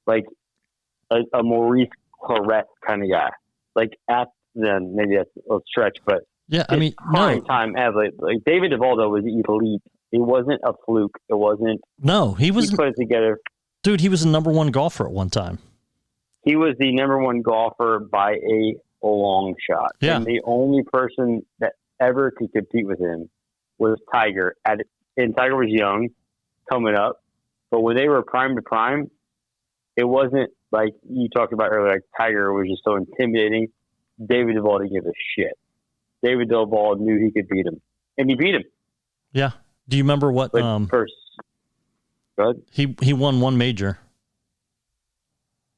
like a Maurice Claret kind of guy. Like then maybe that's a stretch, but yeah, I mean, prime time athlete. Like David Duval was elite. It wasn't a fluke. It wasn't. No, he put it together. Dude, he was the number one golfer at one time. He was the number one golfer by a long shot. Yeah. And the only person that ever could compete with him was Tiger. And Tiger was young, coming up. But when they were prime to prime, it wasn't like you talked about earlier, like Tiger was just so intimidating. David Duval didn't give a shit. David Duval knew he could beat him. And he beat him. Yeah. Do you remember what first? Go ahead. He won one major.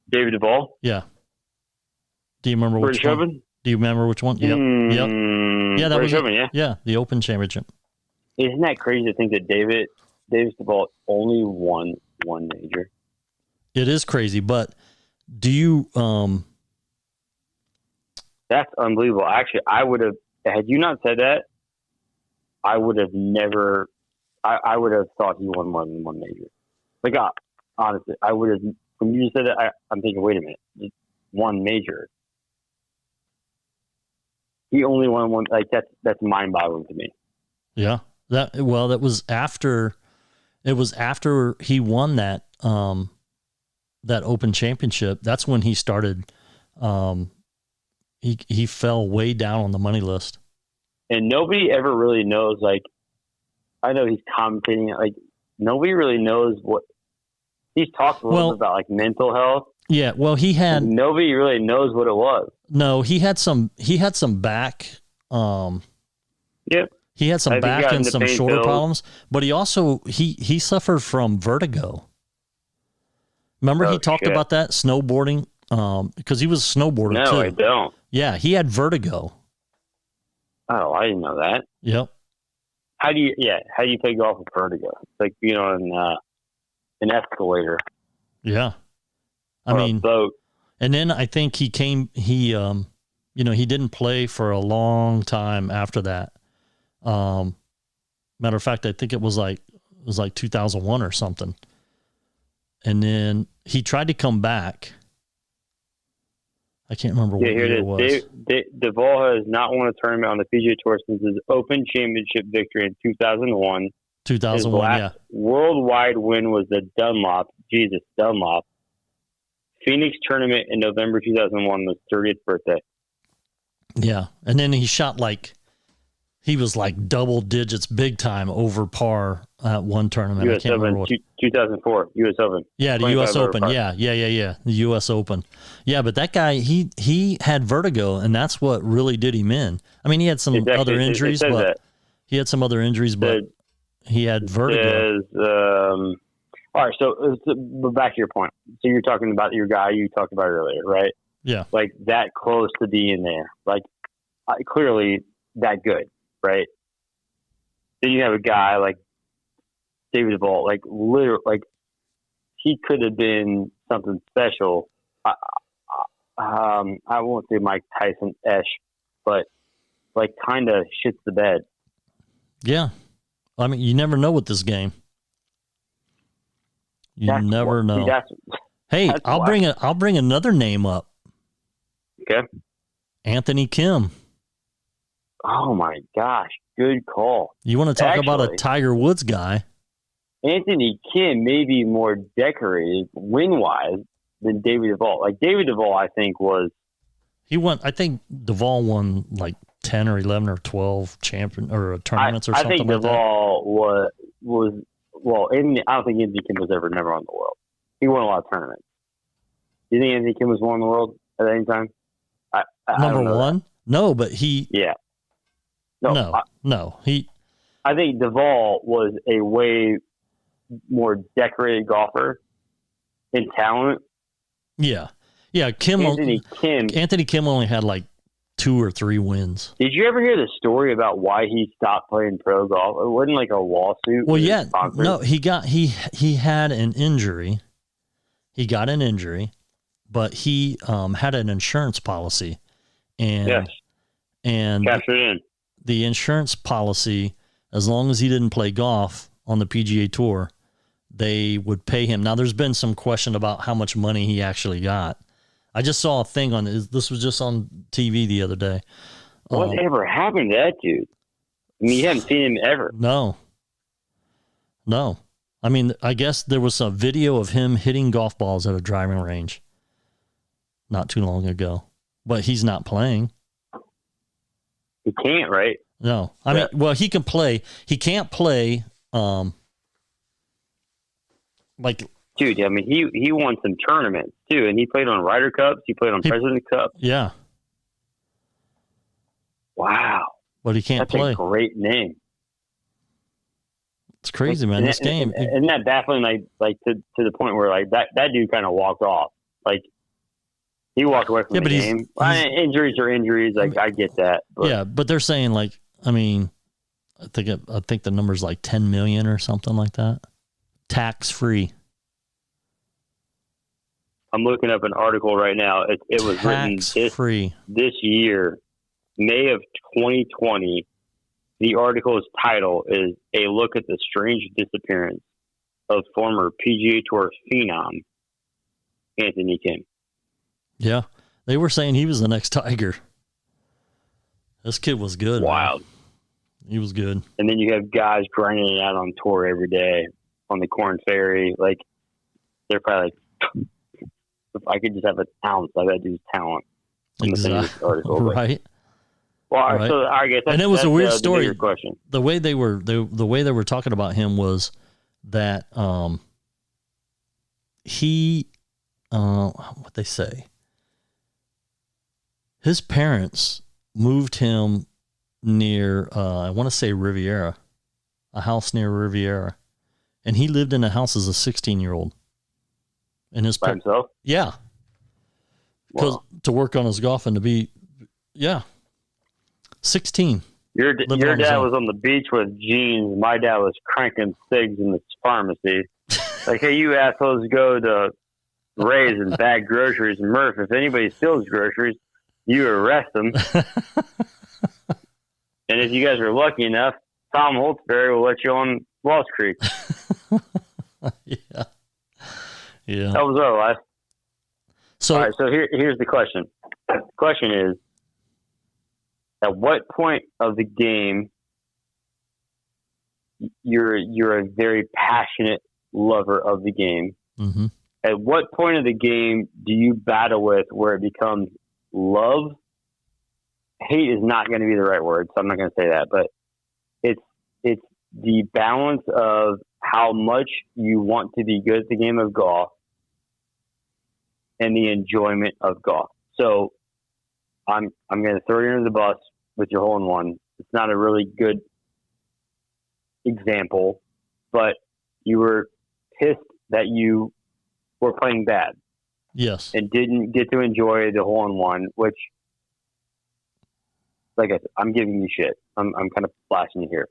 David Duval? Yeah. Do you remember which one? Open? Do you remember which one? Yep. Yep. Yeah, that was Open, yeah, the Open Championship. Isn't that crazy to think that David Duval only won one major? It is crazy, but do you That's unbelievable. Actually, I would have, had you not said that, I would have never, I would have thought he won more than one major. Like, honestly, I would have, when you just said that, I'm thinking, wait a minute, just one major. He only won one, like, that's mind-boggling to me. Yeah. That was after. It was after he won that that Open Championship. That's when he started. He fell way down on the money list. And nobody ever really knows. Like, I know he's commentating. Like, nobody really knows what he's talked a little bit about, like mental health. Yeah, well, he had. Nobody really knows what it was. No, he had some back. Yep. He had some back and some shoulder problems, but he also he suffered from vertigo. Remember he talked about that snowboarding because he was a snowboarder too. No, I don't. Yeah, he had vertigo. Oh, I didn't know that. Yep. How do you play golf with vertigo? It's like being on an escalator. Yeah. I mean, a boat. And then I think he didn't play for a long time after that. Matter of fact, I think it was like 2001 or something. And then he tried to come back. I can't remember what year it was. Duval has not won a tournament on the PGA Tour since his Open Championship victory in 2001. 2001, his last worldwide win was the Dunlop Phoenix tournament in November 2001, was 30th birthday. Yeah, and then he shot he was like double digits, big time over par at one tournament. US I can't Open, remember what. 2004 US Open. Yeah, the US Open. Yeah. The US Open. Yeah, but that guy, he had vertigo, and that's what really did him in. I mean, he had some other injuries, but he had vertigo. All right, so back to your point. So you're talking about your guy you talked about earlier, right? Yeah. Like that close to being there. Like clearly that good, right? Then you have a guy like David Duval, like literally, like he could have been something special. I won't say Mike Tyson-esh, but like kind of shits the bed. Yeah. I mean, you never know with this game. You never know. Hey, I'll bring another name up. Okay. Anthony Kim. Oh my gosh, good call. You want to talk about a Tiger Woods guy? Anthony Kim may be more decorated win-wise than David Duval. Like David Duval, I think was. I think Duval won like 10 or 11 or 12 tournaments or something like that. I think Duval was well, I don't think Anthony Kim was ever never on the world. He won a lot of tournaments. Do you think Anthony Kim was one on the world at any time? Number one? No, but he. Yeah. No. I think Duval was a way more decorated golfer in talent. Yeah. Anthony Kim only had like 2 or 3 wins. Did you ever hear the story about why he stopped playing pro golf? It wasn't like a lawsuit. Well, yeah, no, he had an injury. He got an injury, but he had an insurance policy, and captured in the insurance policy. As long as he didn't play golf on the PGA Tour, they would pay him. Now, there's been some question about how much money he actually got. I just saw a thing on this was just on TV the other day. Whatever happened to that dude? I mean, you haven't seen him ever. No. I mean, I guess there was a video of him hitting golf balls at a driving range not too long ago, but he's not playing. He can't, right? No. I mean, well, he can play. He can't play like. Dude, I mean, he won some tournaments too, and he played on Ryder Cups. He played on President's Cup. Yeah. Wow. But he can't play. That's a great name. It's crazy, man. This game. Isn't that baffling? Like to the point where like that dude kind of walked off. Like he walked away from the game. Injuries are injuries. Like I get that. But. Yeah, but they're saying like, I mean, I think the number's like 10 million or something like that, tax free. I'm looking up an article right now. It was written this year, May of 2020. The article's title is "A Look at the Strange Disappearance of Former PGA Tour Phenom Anthony Kim." Yeah, they were saying he was the next Tiger. This kid was good. Wild. He was good. And then you have guys grinding it out on tour every day on the Corn Ferry. Like, they're probably like, if I could just have an ounce of that dude's talent. Exactly. Article, right. Well, right. So I guess and it was a weird story. Question. The way they were talking about him was that he what they say, his parents moved him near I want to say Riviera, a house near Riviera, and he lived in a house as a 16-year-old. And his by himself? Yeah. Because to work on his golf and to be 16. Your dad was on the beach with jeans. My dad was cranking cigs in the pharmacy. Like, hey, you assholes go to Ray's and bag groceries and Murph. If anybody steals groceries, you arrest them. And if you guys are lucky enough, Tom Holtzberry will let you on Walsh Creek. Yeah. That was our life. So, all right, so here's the question. The question is, at what point of the game you're a very passionate lover of the game? mm-hmm. At what point of the game do you battle with where it becomes love? Hate is not going to be the right word, so I'm not going to say that. But it's the balance of how much you want to be good at the game of golf and the enjoyment of golf. So I'm going to throw you under the bus with your hole-in-one. It's not a really good example, but you were pissed that you were playing bad. Yes. And didn't get to enjoy the hole-in-one, which, like I said, I'm giving you shit. I'm kind of flashing you here.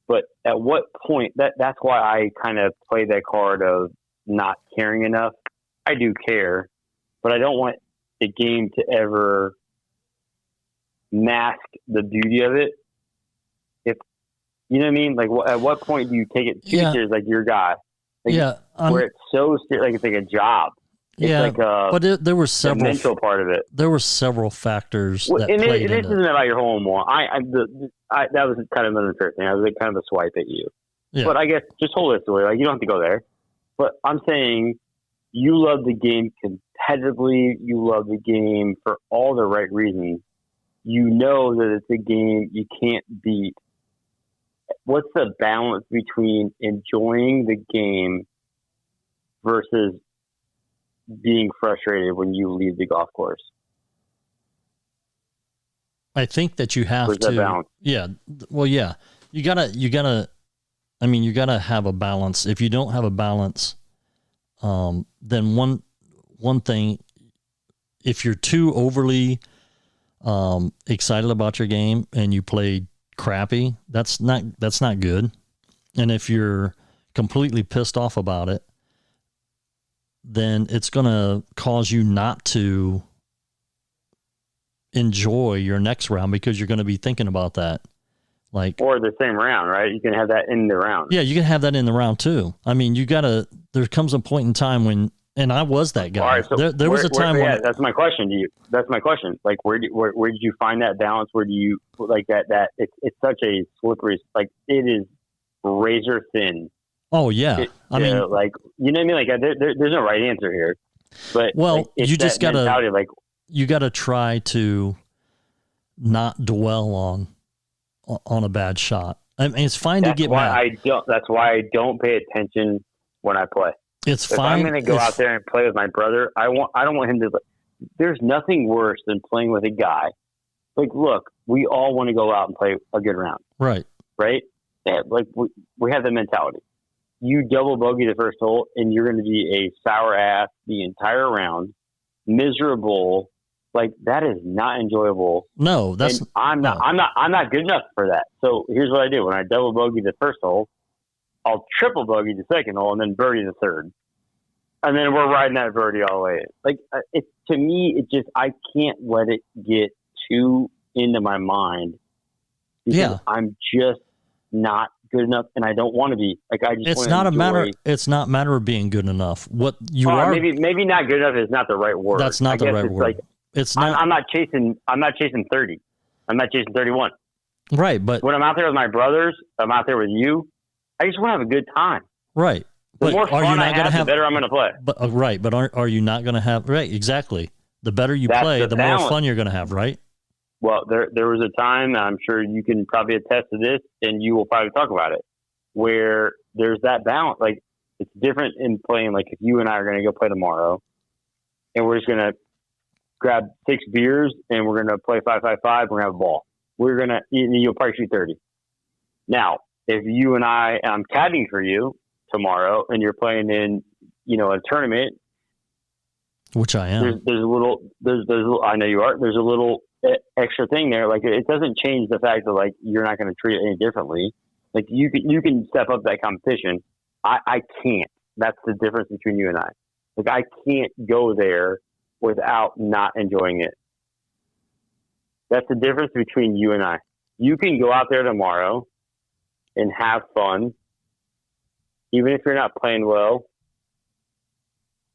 But at what point, that's why I kind of play that card of not caring enough. I do care, but I don't want the game to ever mask the beauty of it. If you know what I mean, like at what point do you take it serious, like your guy? Like, where it's so like it's like a job. It's like but there were several mental part of it. There were several factors that and played this into isn't about your hole-in-one. That was kind of an unfair thing. I was like kind of a swipe at you. Yeah. But I guess just holistically, like you don't have to go there. But I'm saying you love the game competitively. You love the game for all the right reasons. You know that it's a game you can't beat. What's the balance between enjoying the game versus being frustrated when you leave the golf course? I think that you have to balance. Yeah. Well, yeah. You gotta I mean, you gotta have a balance. If you don't have a balance, then one thing, if you're too overly excited about your game and you play crappy, that's not good. And if you're completely pissed off about it, then it's going to cause you not to enjoy your next round because you're going to be thinking about that. Or the same round, right? You can have that in the round. Yeah, you can have that in the round too. I mean, there comes a point in time when, and I was that guy. All right, so there was a time when. That's my question to you. That's my question. Like, where did you find that balance? Where do you, like that it's such a slippery, like it is razor thin. Oh yeah, I mean, like, you know what I mean? Like, there's no right answer here, but you just gotta like you gotta try to not dwell on a bad shot. I mean, it's fine to get mad. That's why I don't pay attention when I play. It's fine. If I'm going to go out there and play with my brother, I don't want him to. There's nothing worse than playing with a guy. Like, look, we all want to go out and play a good round, right? Yeah, like we have the mentality. You double bogey the first hole, and you're going to be a sour ass the entire round, miserable. Like, that is not enjoyable. No, that's. And I'm not good enough for that. So here's what I do: when I double bogey the first hole, I'll triple bogey the second hole and then birdie the third, and then we're riding that birdie all the way. Like, to me, I can't let it get too into my mind because I'm just not good enough, and I don't want to be. Like, I just. It's not a matter. It's not a matter of being good enough. What you are. Maybe not good enough is not the right word. That's not the right word. Like, it's not. I'm not chasing 30. I'm not chasing 31. Right, but when I'm out there with my brothers, I'm out there with you. I just want to have a good time. Right. The but more are you fun not I going to have, have the better I'm going to play. But right, but are you not going to have right? Exactly. The better you That's play, the the more balance. fun you're going to have. Right. Well, there was a time, I'm sure you can probably attest to this, and you will probably talk about it, where there's that balance. Like, it's different in playing. Like, if you and I are going to go play tomorrow, and we're just going to grab 6 beers, and we're going to play 5-5-5, we're going to have a ball. You'll probably shoot 30. Now, if you and I'm caddying for you tomorrow, and you're playing in, a tournament, which I am. There's a little. I know you are. There's a little extra thing there. Like, it doesn't change the fact that, like, you're not going to treat it any differently. Like, you can step up that competition. I can't. That's the difference between you and I. Like, I can't go there without not enjoying it. That's the difference between you and I. You can go out there tomorrow and have fun, even if you're not playing well.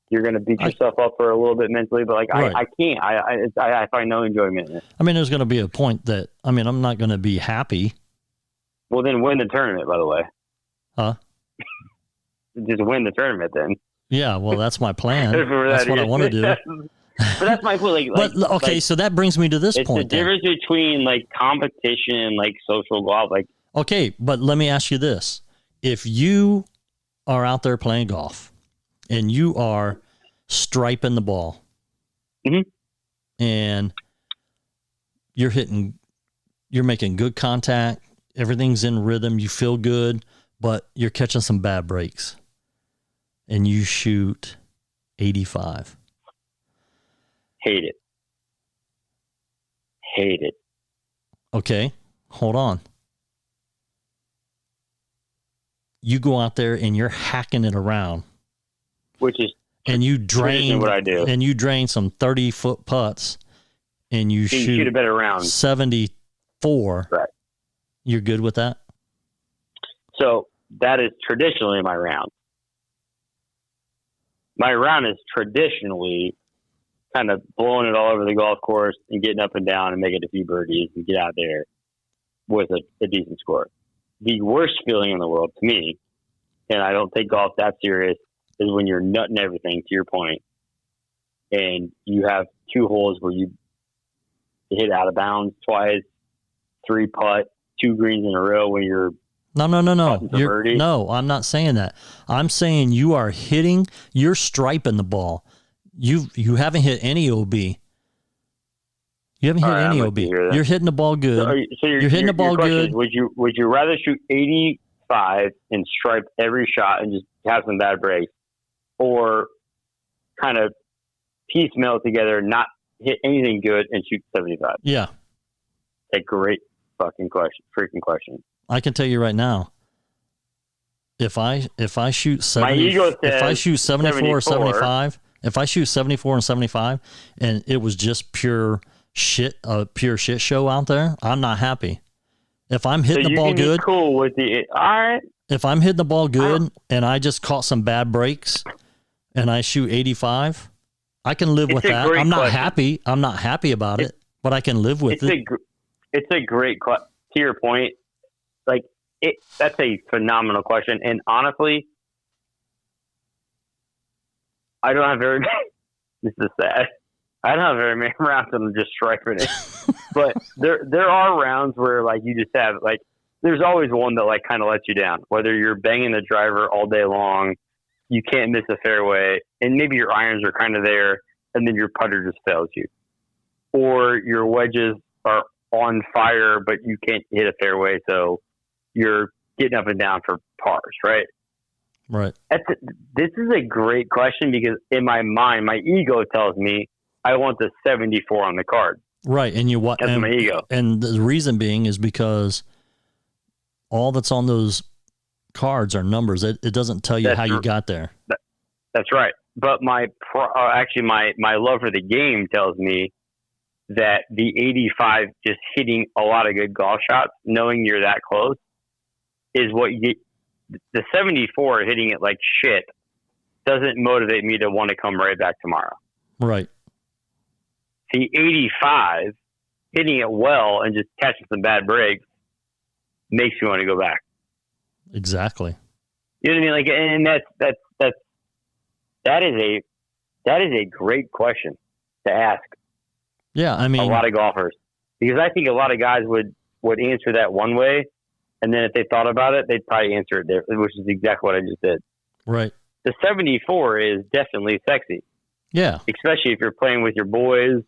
You're going to beat yourself up for a little bit mentally, but, like, right. I can't. I find no enjoyment in it. I mean, there's going to be a point that, I'm not going to be happy. Well, then win the tournament, by the way. Huh? Just win the tournament then. Yeah, well, that's my plan. That's what I want to do. But that's my point. So that brings me to this point. It's the difference between, like, competition and, like, social golf. Like, okay, but let me ask you this. If you are out there playing golf and you are striping the ball, mm-hmm. and you're making good contact, everything's in rhythm, you feel good, but you're catching some bad breaks, and you shoot 85. Hate it. Okay, hold on. You go out there and you're hacking it around, which is you drain what I do. And you drain some 30-foot putts, and you shoot a better round, 74. Right. You're good with that? So that is traditionally my round. My round is traditionally kind of blowing it all over the golf course and getting up and down and making a few birdies and get out there with a decent score. The worst feeling in the world to me, and I don't take golf that serious, is when you're nutting everything, to your point, and you have 2 holes where you hit out of bounds twice, 3 putt, 2 greens in a row when you're No, I'm not saying that. I'm saying you're striping the ball. You haven't hit any OB. You haven't hit any OB. You're hitting the ball good. So you're hitting the ball good. Would you rather shoot 85 and stripe every shot and just have some bad breaks, or kind of piecemeal together, not hit anything good and shoot 75? Yeah. A great freaking question. I can tell you right now, if I shoot 74 or 75, if I shoot 74 and 75 and it was just pure shit show out there, I'm not happy. If I'm hitting the ball good, cool with all right. If I'm hitting the ball good and I just caught some bad breaks and I shoot 85, I can live with that. I'm not happy. I'm not happy about it, but I can live with it. It's a great question. To your point, like, that's a phenomenal question. And honestly, I don't have very this is sad. I don't have very many rounds of them just striping it. But there are rounds where, like, you just have, like, there's always one that, like, kind of lets you down. Whether you're banging the driver all day long, you can't miss a fairway, and maybe your irons are kind of there, and then your putter just fails you. Or your wedges are on fire, but you can't hit a fairway, so you're getting up and down for pars, right? Right. This is a great question, because in my mind, my ego tells me I want the 74 on the card. Right, and that's my ego. And the reason being is because all that's on those cards are numbers. It doesn't tell you how you got there. That's right. But my love for the game tells me that the 85, just hitting a lot of good golf shots, knowing you're that close, is what you get. The 74, hitting it like shit, doesn't motivate me to want to come right back tomorrow. Right. The 85, hitting it well and just catching some bad breaks, makes you want to go back. Exactly. You know what I mean? Like, and that is a great question to ask. Yeah, I mean, a lot of golfers, because I think a lot of guys would answer that one way, and then if they thought about it, they'd probably answer it there, which is exactly what I just did. Right. The 74 is definitely sexy. Yeah. Especially if you're playing with your boys,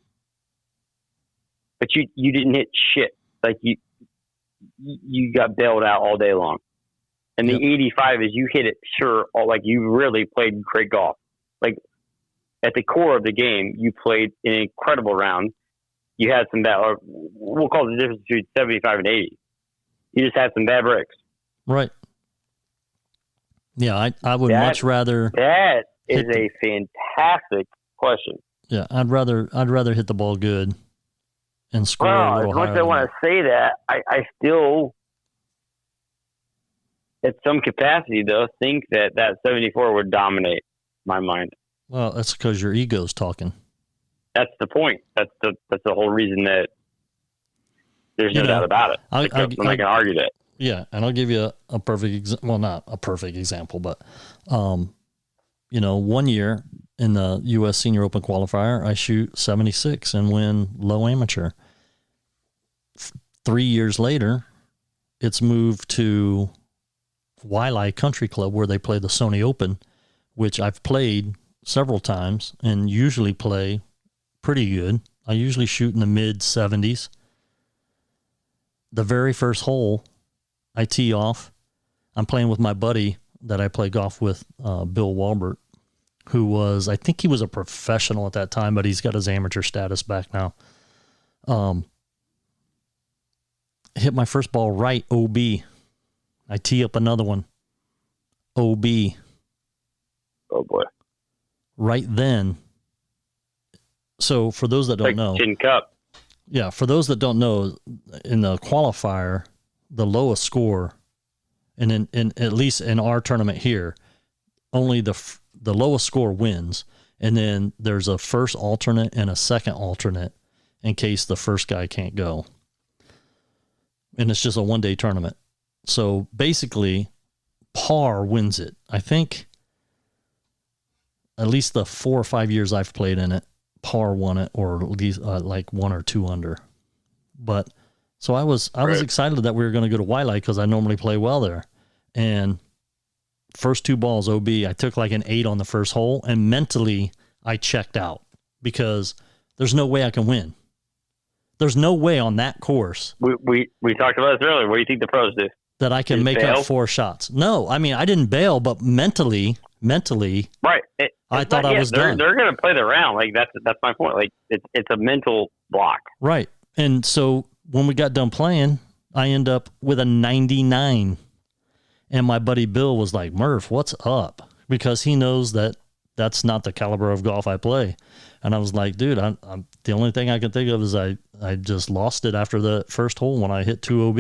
but you didn't hit shit. Like you got bailed out all day long. And the 85 is you hit it pure, like you really played great golf. Like at the core of the game, you played an incredible round. You had some bad, or we'll call it the difference between 75 and 80. You just had some bad breaks. Right. Yeah, I would much rather. That is a fantastic question. Yeah, I'd rather hit the ball good and score a little higher. As much as I want to say that, I still, at some capacity, though, think that 74 would dominate my mind. Well, that's because your ego's talking. That's the point. That's the whole reason that there's no doubt about it. I'm not going to argue that. Yeah, and I'll give you a perfect example. Well, not a perfect example, but, 1 year in the U.S. Senior Open qualifier, I shoot 76 and win low amateur. 3 years later, it's moved to Wiley Country Club where they play the Sony Open, which I've played several times and usually play pretty good. I usually shoot in the mid 70s. The very first hole, I tee off. I'm playing with my buddy that I play golf with, Bill Walbert, who I think he was a professional at that time, but he's got his amateur status back now. Hit my first ball right, OB. I tee up another one, OB. Oh, boy. Right then. So for those that don't know. Tin Cup. Yeah, for those that don't know, in the qualifier, the lowest score, and in at least in our tournament here, only the lowest score wins, and then there's a first alternate and a second alternate in case the first guy can't go. And it's just a one-day tournament. So basically, par wins it. I think at least the 4 or 5 years I've played in it, par won it, or at least like 1 or 2 under. But so I was excited that we were going to go to Wiley because I normally play well there. And first 2 balls OB, I took like an 8 on the first hole, and mentally I checked out because there's no way I can win. There's no way on that course. We talked about this earlier. What do you think the pros do? That I can make up 4 shots. No, I mean, I didn't bail, but mentally, right. I thought I was done. They're going to play the round. Like that's my point. Like it's a mental block. Right. And so when we got done playing, I end up with a 99. And my buddy Bill was like, Murph, what's up? Because he knows that that's not the caliber of golf I play. And I was like, dude, I'm the only thing I can think of is I just lost it after the first hole when I hit 2 OB.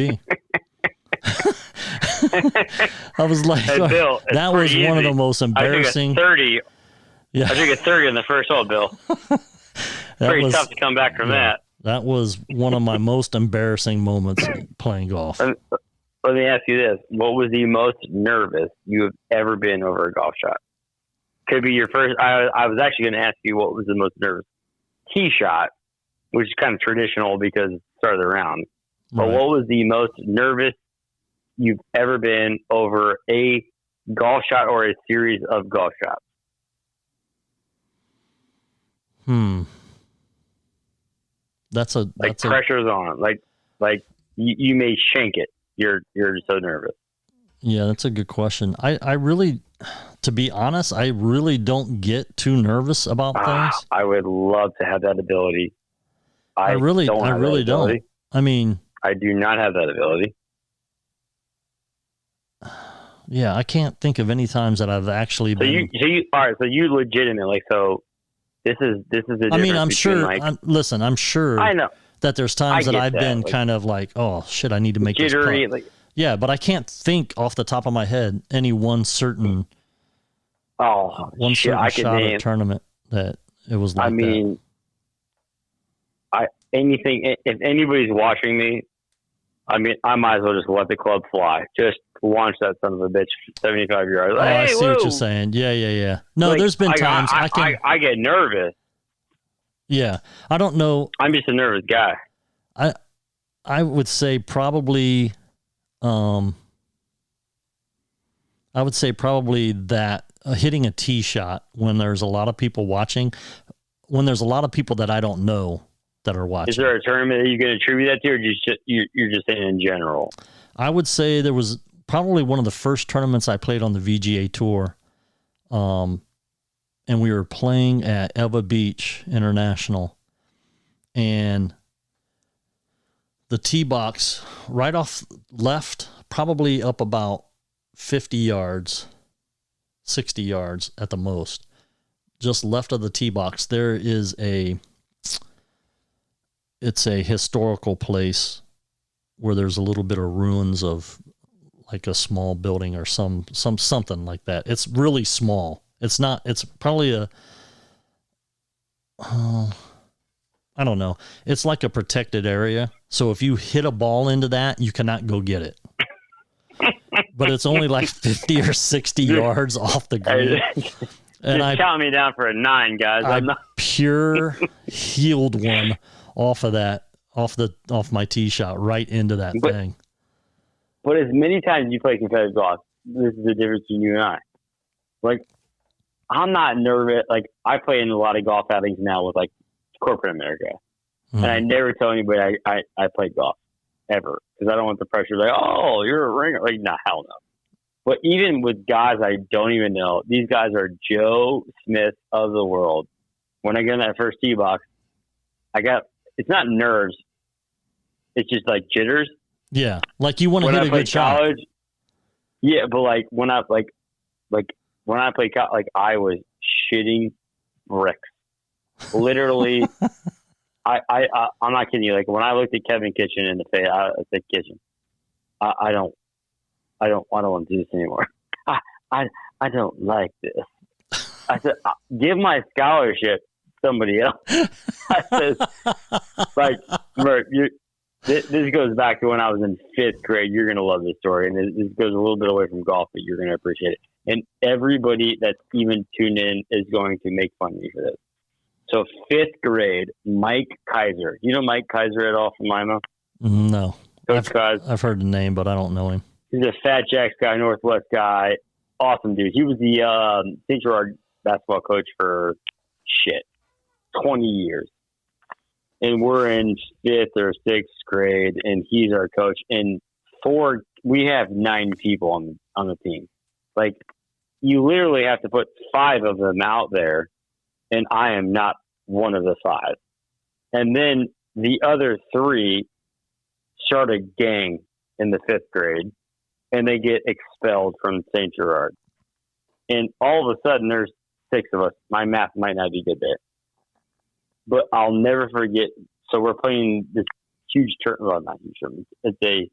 I was like, hey, Bill, that was easy. One of the most embarrassing. I took a 30. Yeah. I took a 30 in the first hole, Bill. Pretty tough to come back from that. That was one of my most embarrassing moments playing golf. Let me ask you this. What was the most nervous you have ever been over a golf shot? Could be your first. I was actually going to ask you what was the most nervous tee shot, which is kind of traditional because it's the start of the round. But what was the most nervous you've ever been over a golf shot or a series of golf shots? That's pressure's on. Like you may shank it. You're just so nervous. Yeah, that's a good question. I really, to be honest, I really don't get too nervous about things. I would love to have that ability. I really don't. I mean, I do not have that ability. Yeah, I can't think of any times that I've actually been. All right. So you legitimately, so this is the difference. I mean, I'm sure. I'm sure. I know that there's times that I've been kind of like, oh shit, I need to make jittery, this putt. Yeah, but I can't think off the top of my head any one certain. Shot or tournament that it was like. I mean, anything. If anybody's watching me, I mean, I might as well just let the club fly. Just launch that son of a bitch 75 yards. Hey, I see whoa. what you're saying. Yeah. No, like, there's been times I get nervous. Yeah, I don't know. I'm just a nervous guy. I would say probably, that hitting a tee shot when there's a lot of people watching, when there's a lot of people that I don't know that are watching. Is there a tournament that you can attribute that to, or you're just saying in general? I would say there was probably one of the first tournaments I played on the VGA tour. And we were playing at Eva Beach International, and the tee box right off left, probably up about 50 yards, 60 yards at the most, just left of the tee box, there is it's a historical place where there's a little bit of ruins of like a small building or something like that. It's really small. It's probably I don't know. It's like a protected area. So if you hit a ball into that, you cannot go get it. But it's only like 50 or 60 yards off the green. And just count me down for a 9, guys. I'm not pure healed one off my tee shot right into that thing. But as many times you play competitive golf, this is the difference between you and I. Like, I'm not nervous. Like, I play in a lot of golf outings now with like corporate America, and I never tell anybody I play golf ever because I don't want the pressure. Like, oh, you're a ringer. Like, nah, hell no. But even with guys I don't even know, these guys are Joe Smith of the world. When I get in that first tee box, it's not nerves. It's just like jitters. Yeah. Like you want to hit a good shot. College, yeah. But like when I played college, like I was shitting bricks. Literally. I'm not kidding you. Like when I looked at Kevin Kitchen in the face, I said, Kitchen, I don't want to do this anymore. I don't like this. I said, give my scholarship to somebody else. I said, like, Murph, this goes back to when I was in 5th grade. You're going to love this story. And this goes a little bit away from golf, but you're going to appreciate it. And everybody that's even tuned in is going to make fun of me for this. So 5th grade, Mike Kaiser. You know Mike Kaiser at all from Lima? No. Coach Kaiser. I've heard the name, but I don't know him. He's a Fat Jacks guy, Northwest guy. Awesome dude. He was the St. Gerard basketball coach for 20 years. And we're in 5th or 6th grade, and he's our coach. And we have 9 people on the team. Like, you literally have to put 5 of them out there, and I am not one of the 5. And then the other 3 start a gang in the 5th grade, and they get expelled from St. Gerard. And all of a sudden, there's 6 of us. My math might not be good there. But I'll never forget. So we're playing this huge tournament. Well, not huge tournament. It's a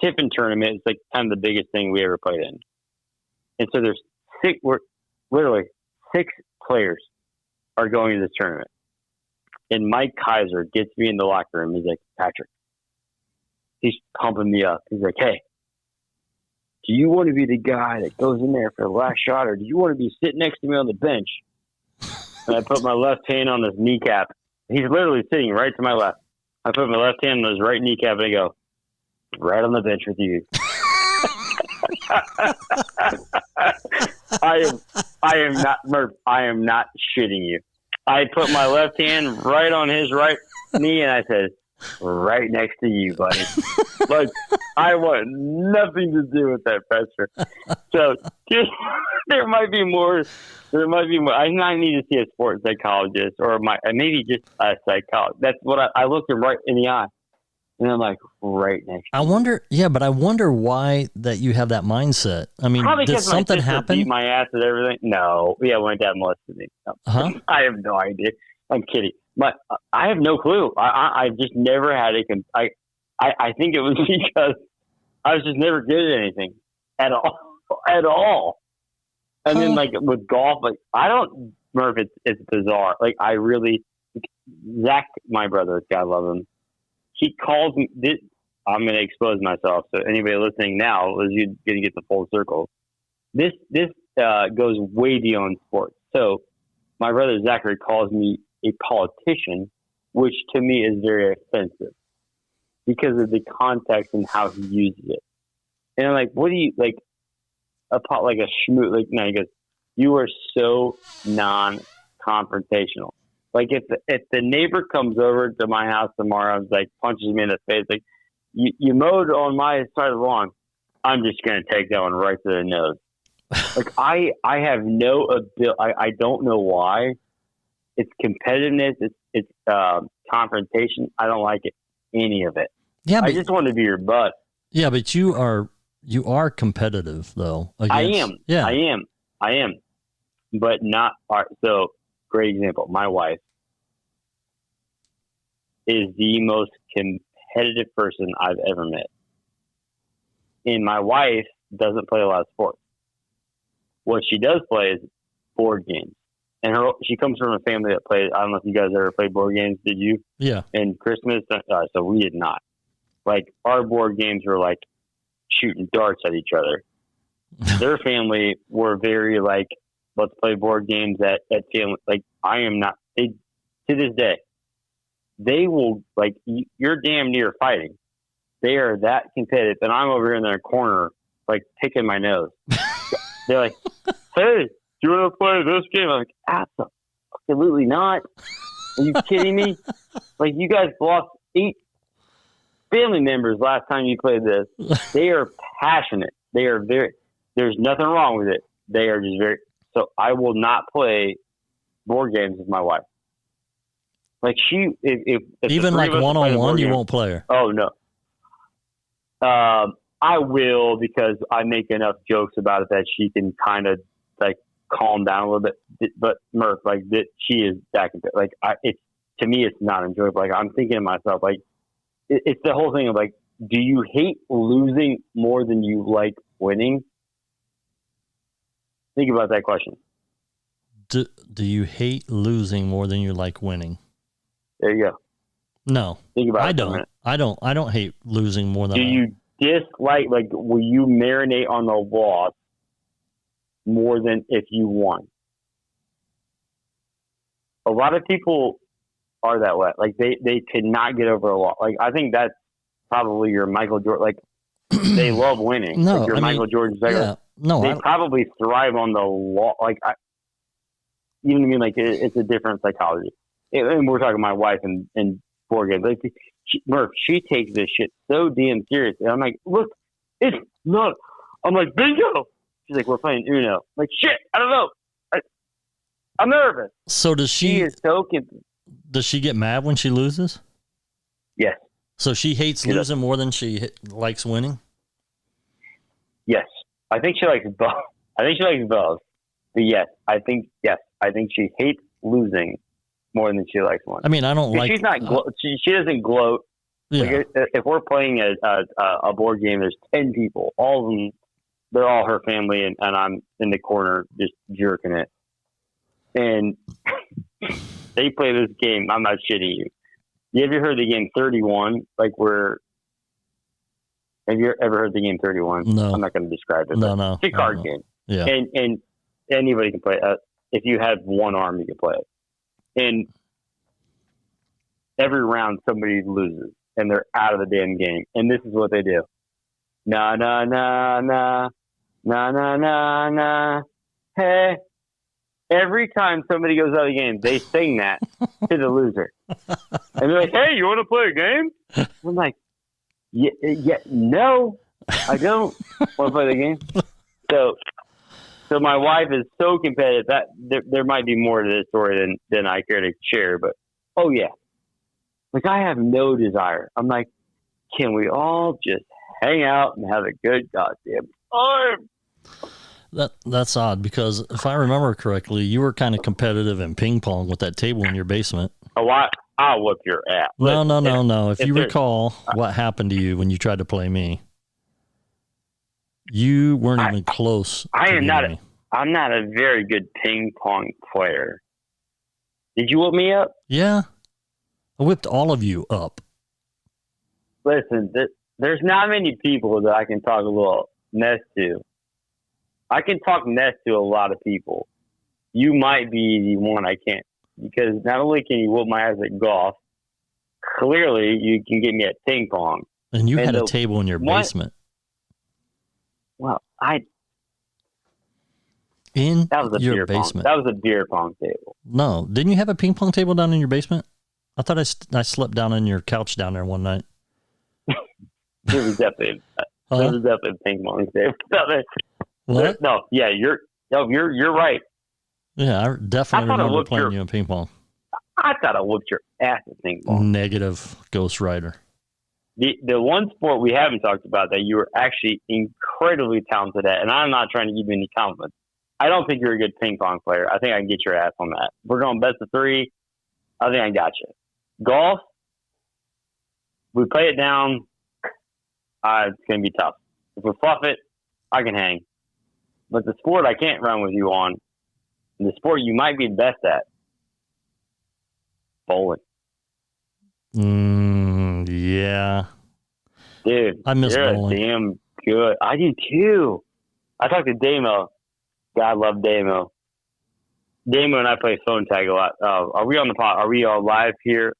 Tiffin tournament. It's like kind of the biggest thing we ever played in. And so there's 6. We're literally 6 players are going to this tournament. And Mike Kaiser gets me in the locker room. He's like, Patrick. He's pumping me up. He's like, hey, do you want to be the guy that goes in there for the last shot, or do you want to be sitting next to me on the bench? And I put my left hand on his kneecap. He's literally sitting right to my left. I put my left hand on his right kneecap, and I go, right on the bench with you. I am not, Murph, I am not shitting you. I put my left hand right on his right knee, and I said, right next to you, buddy. Like, I want nothing to do with that pressure. So there might be more. I might need to see a sports psychologist, or maybe just a psychologist. That's what I looked him right in the eye, and I'm like, right next. I wonder why that you have that mindset. I mean, probably did something happen? Beat my ass and everything. No, yeah, my dad molested me. No. Uh-huh. I have no idea. I'm kidding. But I have no clue. I just never had I think it was because I was just never good at anything at all. And then like with golf, like I don't remember if it's bizarre. Like I really, Zach, my brother, God love him. He calls me. I'm going to expose myself. So anybody listening now, is you going to get the full circle. This goes way beyond sports. So my brother Zachary calls me a politician, which to me is very offensive because of the context and how he uses it. And I'm like, what do you like? Like a schmoot? Like no, he goes, you are so non-confrontational. Like if the neighbor comes over to my house tomorrow and like punches me in the face, like you mowed on my side of the lawn, I'm just gonna take that one right to the nose. Like I have no ability. I don't know why. It's competitiveness. It's confrontation. I don't like it. Any of it. Yeah, I just want to be your butt. Yeah, but you are competitive though. I am. Yeah, I am. But not. So great example. My wife is the most competitive person I've ever met. And my wife doesn't play a lot of sports. What she does play is board games. And she comes from a family that plays. I don't know if you guys ever played board games. Did you? Yeah. And Christmas, so we did not. Like our board games were like shooting darts at each other. Their family were very like, let's play board games at family. Like I am not. To this day, they will like you're damn near fighting. They are that competitive, and I'm over here in their corner like picking my nose. They're like, hey, do you want to play this game? I'm like, absolutely not. Are you kidding me? Like, you guys lost 8 family members last time you played this. They are passionate. They are there's nothing wrong with it. They are just so I will not play board games with my wife. Like, if even like one-on-one, you won't play her. Oh, no. I will because I make enough jokes about it that she can kind of like calm down a little bit. But Murph, like she is that like to me, it's not enjoyable. Like I'm thinking to myself, like it's the whole thing of like, do you hate losing more than you like winning? Think about that question. Do you hate losing more than you like winning? There you go. No, think about I don't hate losing more than. Do you dislike, like, will you marinate on the loss more than if you won? A lot of people are that way. Like they could not get over a loss. Like I think that's probably your Michael Jordan. Like they love winning. No, like your Michael Jordan. Yeah, no, they probably thrive on the loss. Like you know what I mean? Like it's a different psychology. And we're talking my wife and board games. Like Murph, she takes this shit so damn serious. And I'm like, look, it's not. I'm like, bingo. She's like, we're playing Uno. I'm like, shit, I don't know. I'm nervous. So does she? She is so does she get mad when she loses? Yes. So she hates losing more than she likes winning? Yes. I think she likes both. But yes, I think she hates losing more than she likes winning. I mean, I don't like. She's not. She doesn't gloat. Yeah. Like if we're playing a board game, there's 10 people. All of them, they're all her family, and I'm in the corner just jerking it. And they play this game. I'm not shitting you. You ever heard the game 31? Like have you ever heard the game 31? No. I'm not going to describe it. No. It's a card game. Yeah. And anybody can play it. If you have one arm, you can play it. And every round, somebody loses, and they're out of the damn game. And this is what they do. Na, na, na, na, na, na, na, na, hey. Every time somebody goes out of the game, they sing that to the loser. And they're like, hey, you want to play a game? I'm like, yeah, no, I don't want to play the game. So my wife is so competitive that there might be more to this story than I care to share. But, oh, yeah. Like, I have no desire. I'm like, can we all just hang out and have a good goddamn time? That's odd because if I remember correctly, you were kind of competitive in ping pong with that table in your basement. Oh, I'll whip your ass. No. If you recall what happened to you when you tried to play me, you weren't even close. I'm not a very good ping pong player. Did you whip me up? Yeah, I whipped all of you up. Listen, there's not many people that I can talk a little mess to. I can talk mess to a lot of people. You might be the one I can't, because not only can you whoop my ass at golf, clearly you can get me at ping pong. And you had a table in your basement. Well, that was a beer basement. That was a beer pong table. No, didn't you have a ping pong table down in your basement? I thought I slept down on your couch down there one night. There was definitely a ping pong table. What? No, yeah, you're right. Yeah, I definitely remember playing you in ping pong. I thought I whooped your ass at ping pong. Negative, Ghost Rider. The one sport we haven't talked about that you were actually incredibly talented at, and I'm not trying to give you any compliments. I don't think you're a good ping pong player. I think I can get your ass on that. If we're going best of 3. I think I got you. Golf, we play it down. It's going to be tough. If we fluff it, I can hang. But the sport I can't run with you on, and the sport you might be best at, bowling. Yeah. Dude, I miss you're bowling. Damn good. I do too. I talked to Damo. God love Damo. Damo and I play phone tag a lot. Are we on the pod? Are we all live here?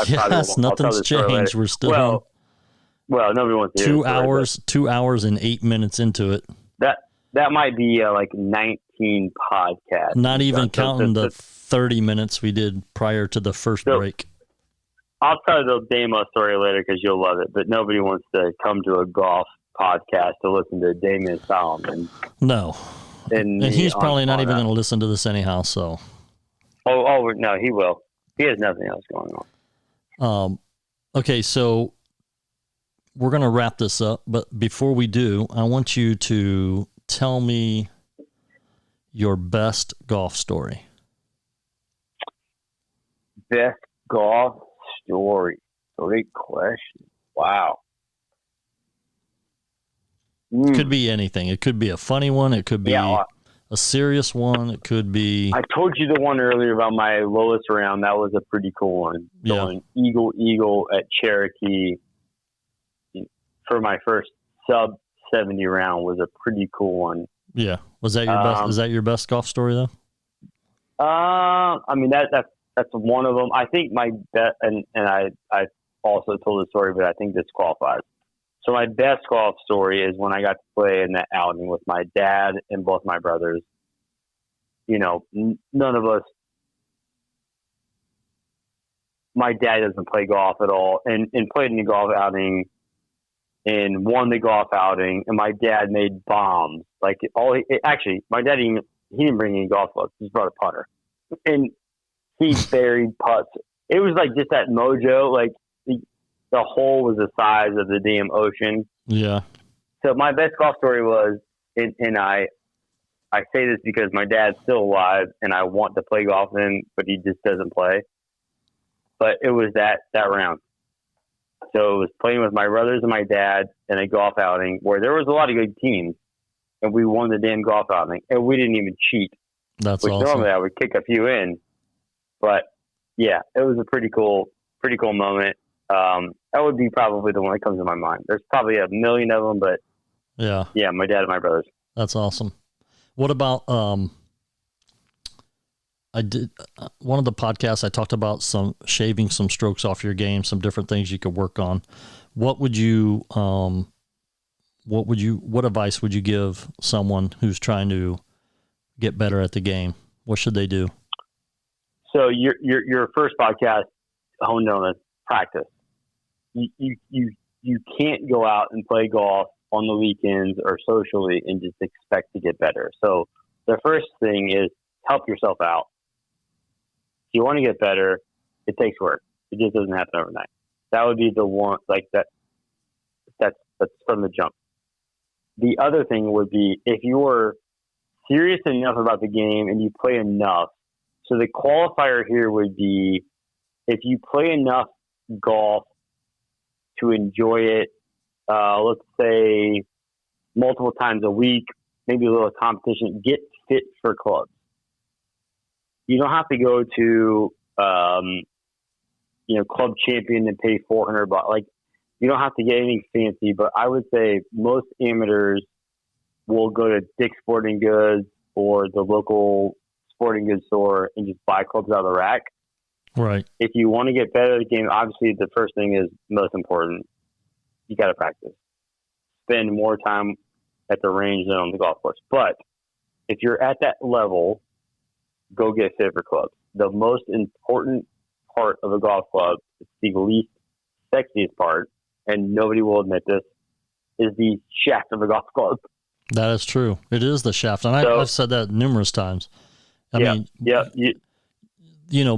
Yes, nothing's changed. We're still well, nobody wants to hear 2 hours and 8 minutes into it. That might be like 19 podcasts. Not even counting the 30 minutes we did prior to the first break. I'll tell you the Damo story later because you'll love it. But nobody wants to come to a golf podcast to listen to Damon Solomon. No. And he's probably not even going to listen to this anyhow. So. Oh no, he will. He has nothing else going on. Okay, so we're going to wrap this up. But before we do, I want you to tell me your best golf story. Best golf story. Great question. Wow. Could be anything. It could be a funny one. It could be a serious one. It could be. I told you the one earlier about my lowest round. That was a pretty cool one. Going eagle at Cherokee for my first sub 70 round was a pretty cool one. Yeah. Was that your best? Is that your best golf story though? I mean that's one of them. I think my best, and I also told the story, but I think this qualifies. So my best golf story is when I got to play in that outing with my dad and both my brothers. You know, none of us. My dad doesn't play golf at all, and played in the golf outing, and won the golf outing. And my dad made bombs. Like actually, my dad he didn't bring any golf clubs. He just brought a putter, and he buried putts. It was like just that mojo, like. The hole was the size of the damn ocean. Yeah. So my best golf story was, and I say this because my dad's still alive and I want to play golf with him, but he just doesn't play. But it was that round. So it was playing with my brothers and my dad in a golf outing where there was a lot of good teams, and we won the damn golf outing, and we didn't even cheat. That's awesome. Normally I would kick a few in, but yeah, it was a pretty cool moment. That would be probably the one that comes to my mind. There's probably a million of them, but yeah, my dad and my brothers. That's awesome. What about, I did one of the podcasts, I talked about shaving some strokes off your game, some different things you could work on. What advice would you give someone who's trying to get better at the game? What should they do? So your first podcast honed on this practice. You can't go out and play golf on the weekends or socially and just expect to get better. So the first thing is help yourself out. If you want to get better, it takes work. It just doesn't happen overnight. That would be the one, like that's from the jump. The other thing would be if you're serious enough about the game and you play enough. So the qualifier here would be if you play enough golf to enjoy it, let's say multiple times a week, maybe a little competition, get fit for clubs. You don't have to go to, Club Champion and pay $400. Like you don't have to get anything fancy, but I would say most amateurs will go to Dick's Sporting Goods or the local sporting goods store and just buy clubs out of the rack. Right. If you want to get better at the game, obviously the first thing is most important. You got to practice. Spend more time at the range than on the golf course. But if you're at that level, go get fit for clubs. The most important part of a golf club, it's the least sexiest part, and nobody will admit this, is the shaft of a golf club. That is true. It is the shaft. And I've said that numerous times. I mean,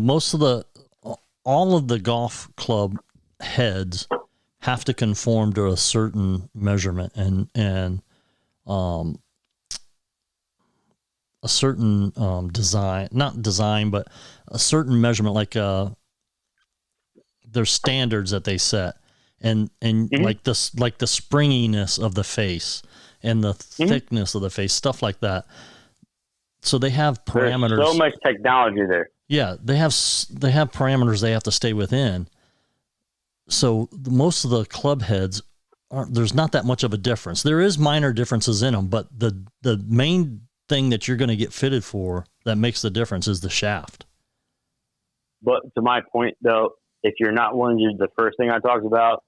most of all of the golf club heads have to conform to a certain measurement and a certain not design, but a certain measurement, like there's standards that they set, and like the springiness of the face and the thickness of the face, stuff like that. So they have parameters. There's so much technology there. Yeah, they have parameters they have to stay within. So most of the club heads, there's not that much of a difference. There is minor differences in them, but the main thing that you're going to get fitted for that makes the difference is the shaft. But to my point, though, if you're not willing to do the first thing I talked about,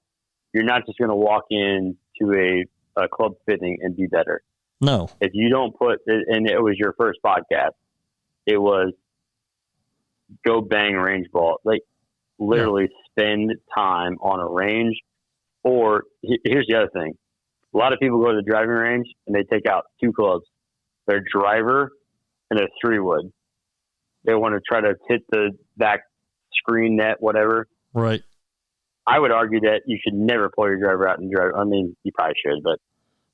you're not just going to walk into a club fitting and be better. No. If you don't put, and it was your first podcast, it was go bang range ball. Like literally spend time on a range. Or here's the other thing. A lot of people go to the driving range and they take out two clubs, their driver and a 3-wood. They want to try to hit the back screen net, whatever. Right. I would argue that you should never pull your driver out and drive. I mean, you probably should, but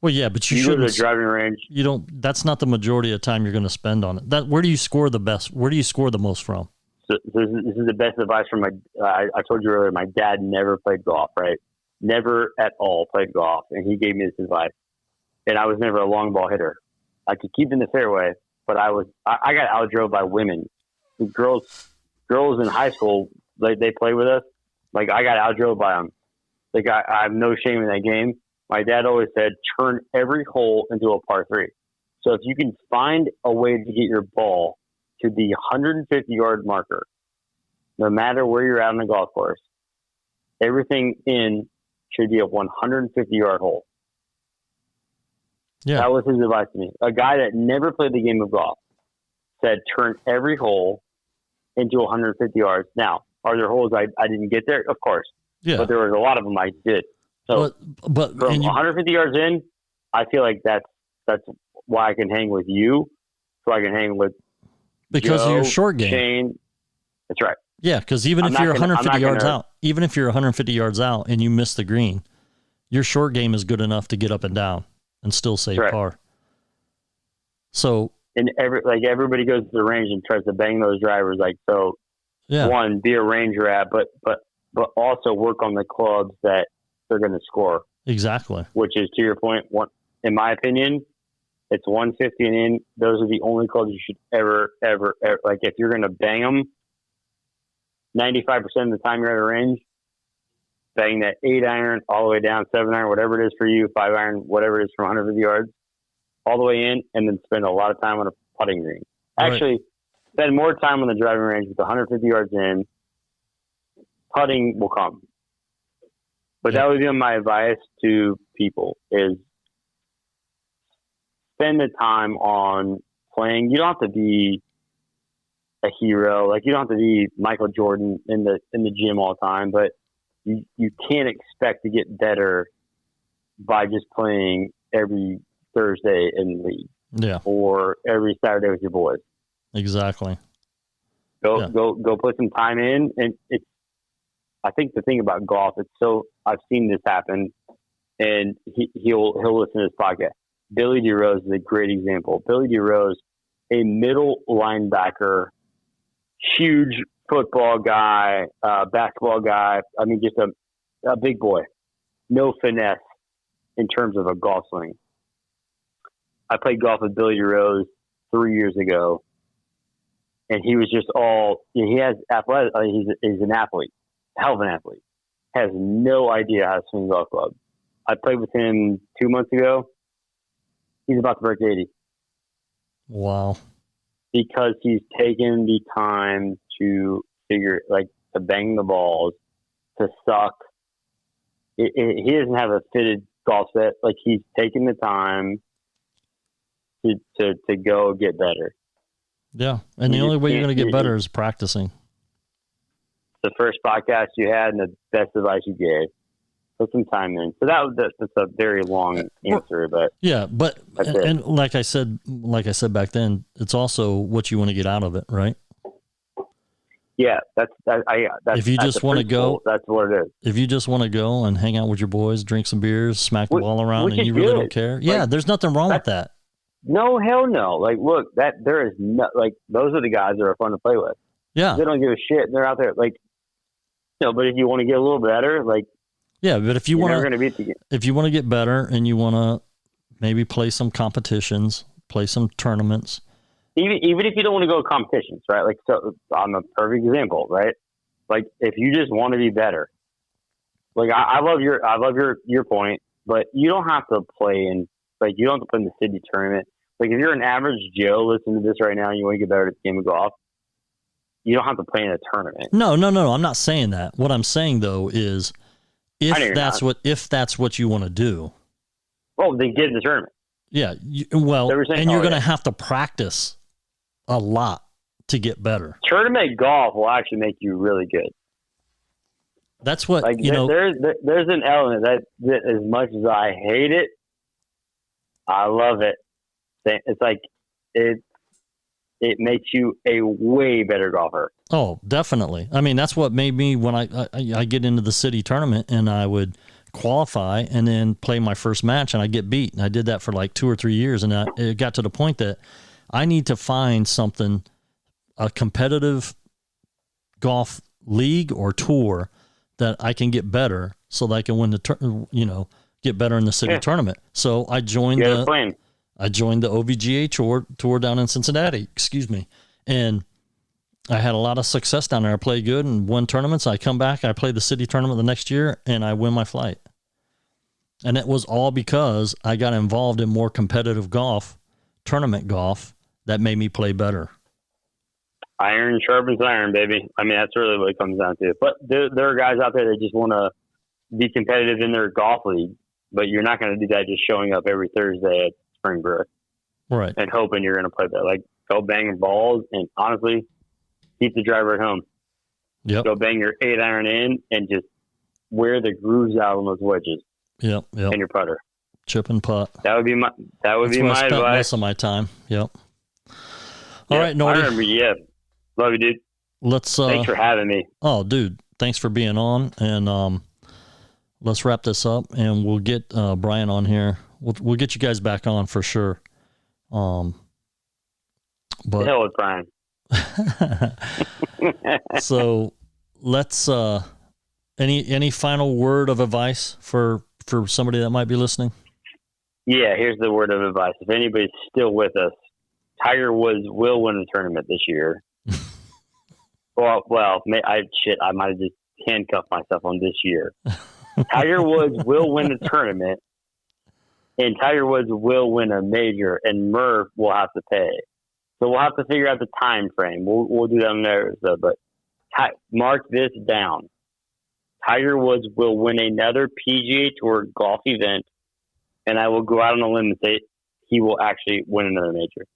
well, yeah, but you go to the driving range. You don't. That's not the majority of the time you're going to spend on it. Where do you score the best? Where do you score the most from? So this is the best advice from my. I told you earlier, my dad never played golf, right? Never at all played golf, and he gave me this advice. And I was never a long ball hitter. I could keep in the fairway, but I got outdrove by women. The girls in high school, they play with us. Like I got outdrove by them. Like I have no shame in that game. My dad always said, turn every hole into a par 3. So if you can find a way to get your ball to the 150-yard marker, no matter where you're at on the golf course, everything in should be a 150-yard hole. Yeah. That was his advice to me. A guy that never played the game of golf said, turn every hole into 150 yards. Now, are there holes I didn't get there? Of course. Yeah. But there was a lot of them I did. So but from 150 yards in, I feel like that's why I can hang with you, so I can hang with because Joe, of your short game. Shane. That's right. Yeah, because even if you're 150 yards out, even if you're 150 yards out and you miss the green, your short game is good enough to get up and down and still save par. So and everybody goes to the range and tries to bang those drivers. Like so, one, be a range rat, but also work on the clubs that they're going to score. Exactly. Which is, to your point, one, in my opinion, it's 150 and in. Those are the only clubs you should ever, like if you're going to bang them, 95% of the time you're at a range, bang that 8-iron all the way down, 7-iron, whatever it is for you, 5-iron, whatever it is from 150 yards, all the way in, and then spend a lot of time on a putting green. Actually, spend more time on the driving range with 150 yards in. Putting will come. But that would be my advice to people is spend the time on playing. You don't have to be a hero. Like you don't have to be Michael Jordan in the gym all the time, but you can't expect to get better by just playing every Thursday in the league. Yeah. Or every Saturday with your boys. Exactly. Go put some time in, and I think the thing about golf, I've seen this happen, and he'll listen to this podcast. Billy DeRose is a great example. Billy DeRose, a middle linebacker, huge football guy, basketball guy. I mean, just a big boy. No finesse in terms of a golf swing. I played golf with Billy DeRose 3 years ago, and he was just he has athletic. He's an athlete. Hell of an athlete. has no idea how to swing a golf club. I played with him 2 months ago. He's about to break 80. Wow. Because he's taken the time to to bang the balls, to suck. He doesn't have a fitted golf set. Like, he's taken the time to go get better. Yeah. And the only way you're going to get better is practicing. The first podcast you had and the best advice you gave. Put some time in. So that's a very long answer, but yeah, but and like I said back then, it's also what you want to get out of it, right? Yeah, that's if you just want to go, that's what it is. If you just want to go and hang out with your boys, drink some beers, smack the ball around, and you really don't care, yeah, there's nothing wrong with that. No, hell no. Like, look, there is no, like, those are the guys that are fun to play with. Yeah, they don't give a shit. They're out there, like, but if you want to get a little better, like. Yeah, but if you want to get better and you want to maybe play some competitions, play some tournaments. Even if you don't want to go to competitions, right? Like, so I'm a perfect example, right? Like, if you just want to be better, like, I love your point, but you don't have to play you don't have to play in the city tournament. Like, if you're an average Joe listening to this right now and you want to get better at the game of golf, you don't have to play in a tournament. No. I'm not saying that. What I'm saying though is, if that's what you want to do. Well, then get in the tournament. Yeah. And you're going to have to practice a lot to get better. Tournament golf will actually make you really good. That's what, there's an element that as much as I hate it, I love it. It's like, it makes you a way better golfer. Oh, definitely. I mean, that's what made me, when I get into the city tournament and I would qualify and then play my first match and I get beat. And I did that for like 2 or 3 years. And it got to the point that I need to find something, a competitive golf league or tour that I can get better so that I can win get better in the city tournament. So I joined the OVGA tour down in Cincinnati, and I had a lot of success down there. I played good and won tournaments. I come back, I play the city tournament the next year, and I win my flight. And it was all because I got involved in more competitive golf, tournament golf, that made me play better. Iron sharpens iron, baby. I mean, that's really what it comes down to. But there are guys out there that just want to be competitive in their golf league, but you're not going to do that just showing up every Thursday at Springbrook. Right. And hoping you're going to play better. Like, go bang balls and honestly, keep the driver at home. Yep. Go bang your 8-iron in and just wear the grooves out on those wedges. Yep. And your putter. Chip and putt. That would be my advice. Most of my time. Yep. All right, Norty. I remember. Yeah. Love you, dude. Thanks for having me. Oh, dude. Thanks for being on. And let's wrap this up, and we'll get Brian on here. We'll get you guys back on for sure. But the hell with Brian. So let's any final word of advice for somebody that might be listening? Yeah, here's the word of advice. If anybody's still with us, Tiger Woods will win the tournament this year. I might have just handcuffed myself on this year. Tiger Woods will win the tournament, and Tiger Woods will win a major, and Murph will have to pay. So we'll have to figure out the time frame. We'll do that on there. So, but mark this down. Tiger Woods will win another PGA Tour golf event, and I will go out on a limb and say he will actually win another major.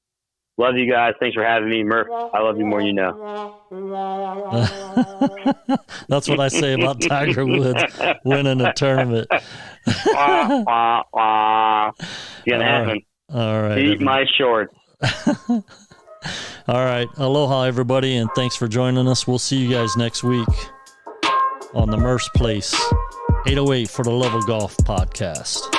Love you guys. Thanks for having me, Murph. I love you more than you know. That's what I say about Tiger Woods winning a tournament. It's gonna happen. All right. Eat my shorts. All right. Aloha, everybody, and thanks for joining us. We'll see you guys next week on the Murph's Place 808 for the Love of Golf podcast.